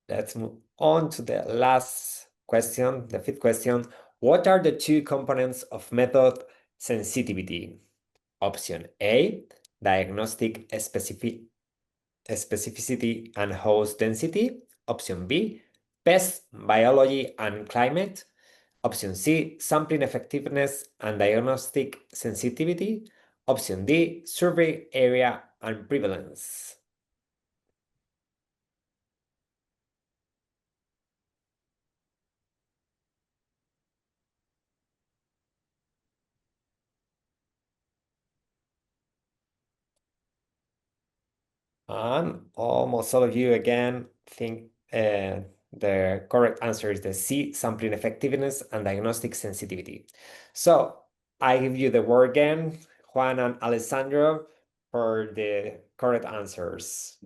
Let's move on to the last question, the fifth question. What are the two components of method sensitivity? Option A, diagnostic specificity and host density. Option B, pest biology and climate. Option C, sampling effectiveness and diagnostic sensitivity. Option D, survey area and prevalence. And almost all of you again think The correct answer is the C, sampling effectiveness and diagnostic sensitivity. So I give you the word again, Juan and Alessandro, for the correct answers.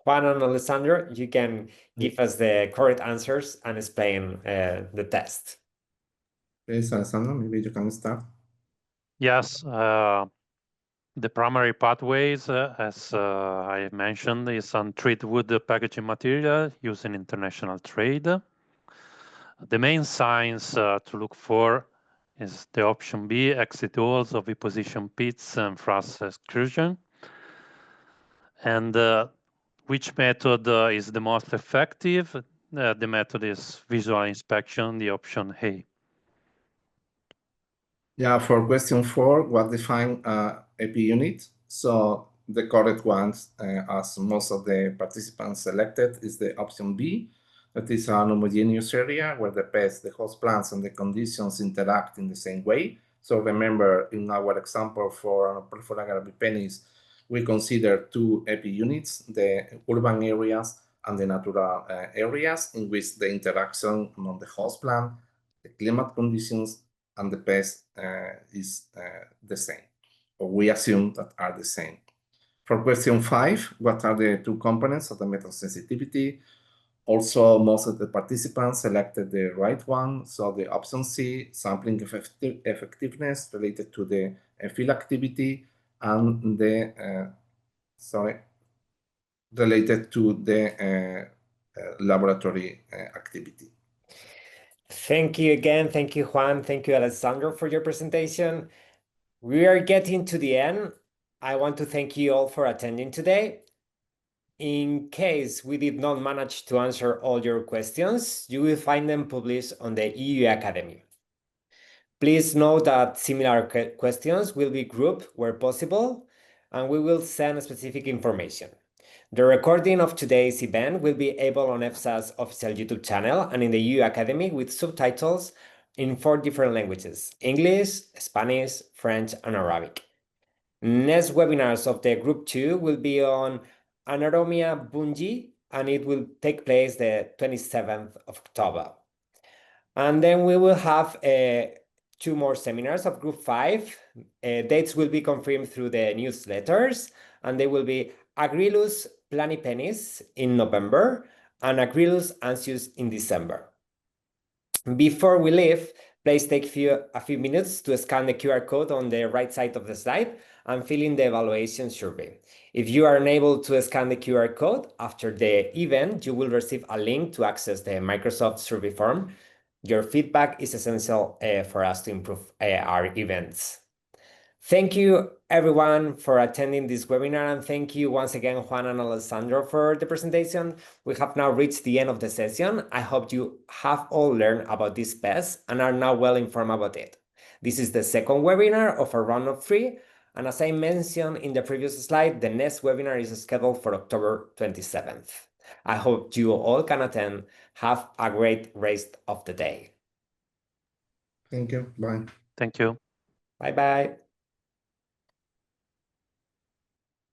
Juan and Alessandro, you can give us the correct answers and explain the test. Yes, Alessandro, maybe you can start. Yes, the primary pathways, as I mentioned, is on treated wood packaging material used in international trade. The main signs to look for is the option B, exit holes, oviposition pits, and frost excursion. And which method is the most effective? The method is visual inspection, the option A. Yeah, for question 4, what define EP unit? So the correct ones, as most of the participants selected, is the option B. That is an homogeneous area where the pest, the host plants, and the conditions interact in the same way. So remember, in our example for Anoplophora glabripennis, we consider 2 EP units, the urban areas and the natural areas, in which the interaction among the host plant, the climate conditions, and the pest is the same, or we assume that are the same. For question 5, what are the 2 components of the method sensitivity? Also, most of the participants selected the right one, so the option C, sampling effectiveness related to the field activity, and the, related to the laboratory activity. Thank you again. Thank you, Juan. Thank you, Alessandro, for your presentation. We are getting to the end. I want to thank you all for attending today. In case we did not manage to answer all your questions, you will find them published on the EU Academy. Please note that similar questions will be grouped where possible, and we will send specific information. The recording of today's event will be able on EFSA's official YouTube channel and in the EU Academy with subtitles in 4 different languages: English, Spanish, French, and Arabic. Next webinars of the Group 2 will be on Anaeromia bungi, and it will take place the 27th of October. And then we will have 2 more seminars of Group 5. Dates will be confirmed through the newsletters, and they will be Agrillus planipennis in November and Agrillus ansius in December. Before we leave, please take a few minutes to scan the QR code on the right side of the slide and fill in the evaluation survey. If you are unable to scan the QR code after the event, you will receive a link to access the Microsoft survey form. Your feedback is essential for us to improve our events. Thank you, everyone, for attending this webinar, and thank you once again, Juan and Alessandro, for the presentation. We have now reached the end of the session. I hope you have all learned about this pest and are now well informed about it. This is the second webinar of a round of 3, and as I mentioned in the previous slide, the next webinar is scheduled for October 27th. I hope you all can attend. Have a great rest of the day. Thank you. Bye. Thank you. Bye-bye.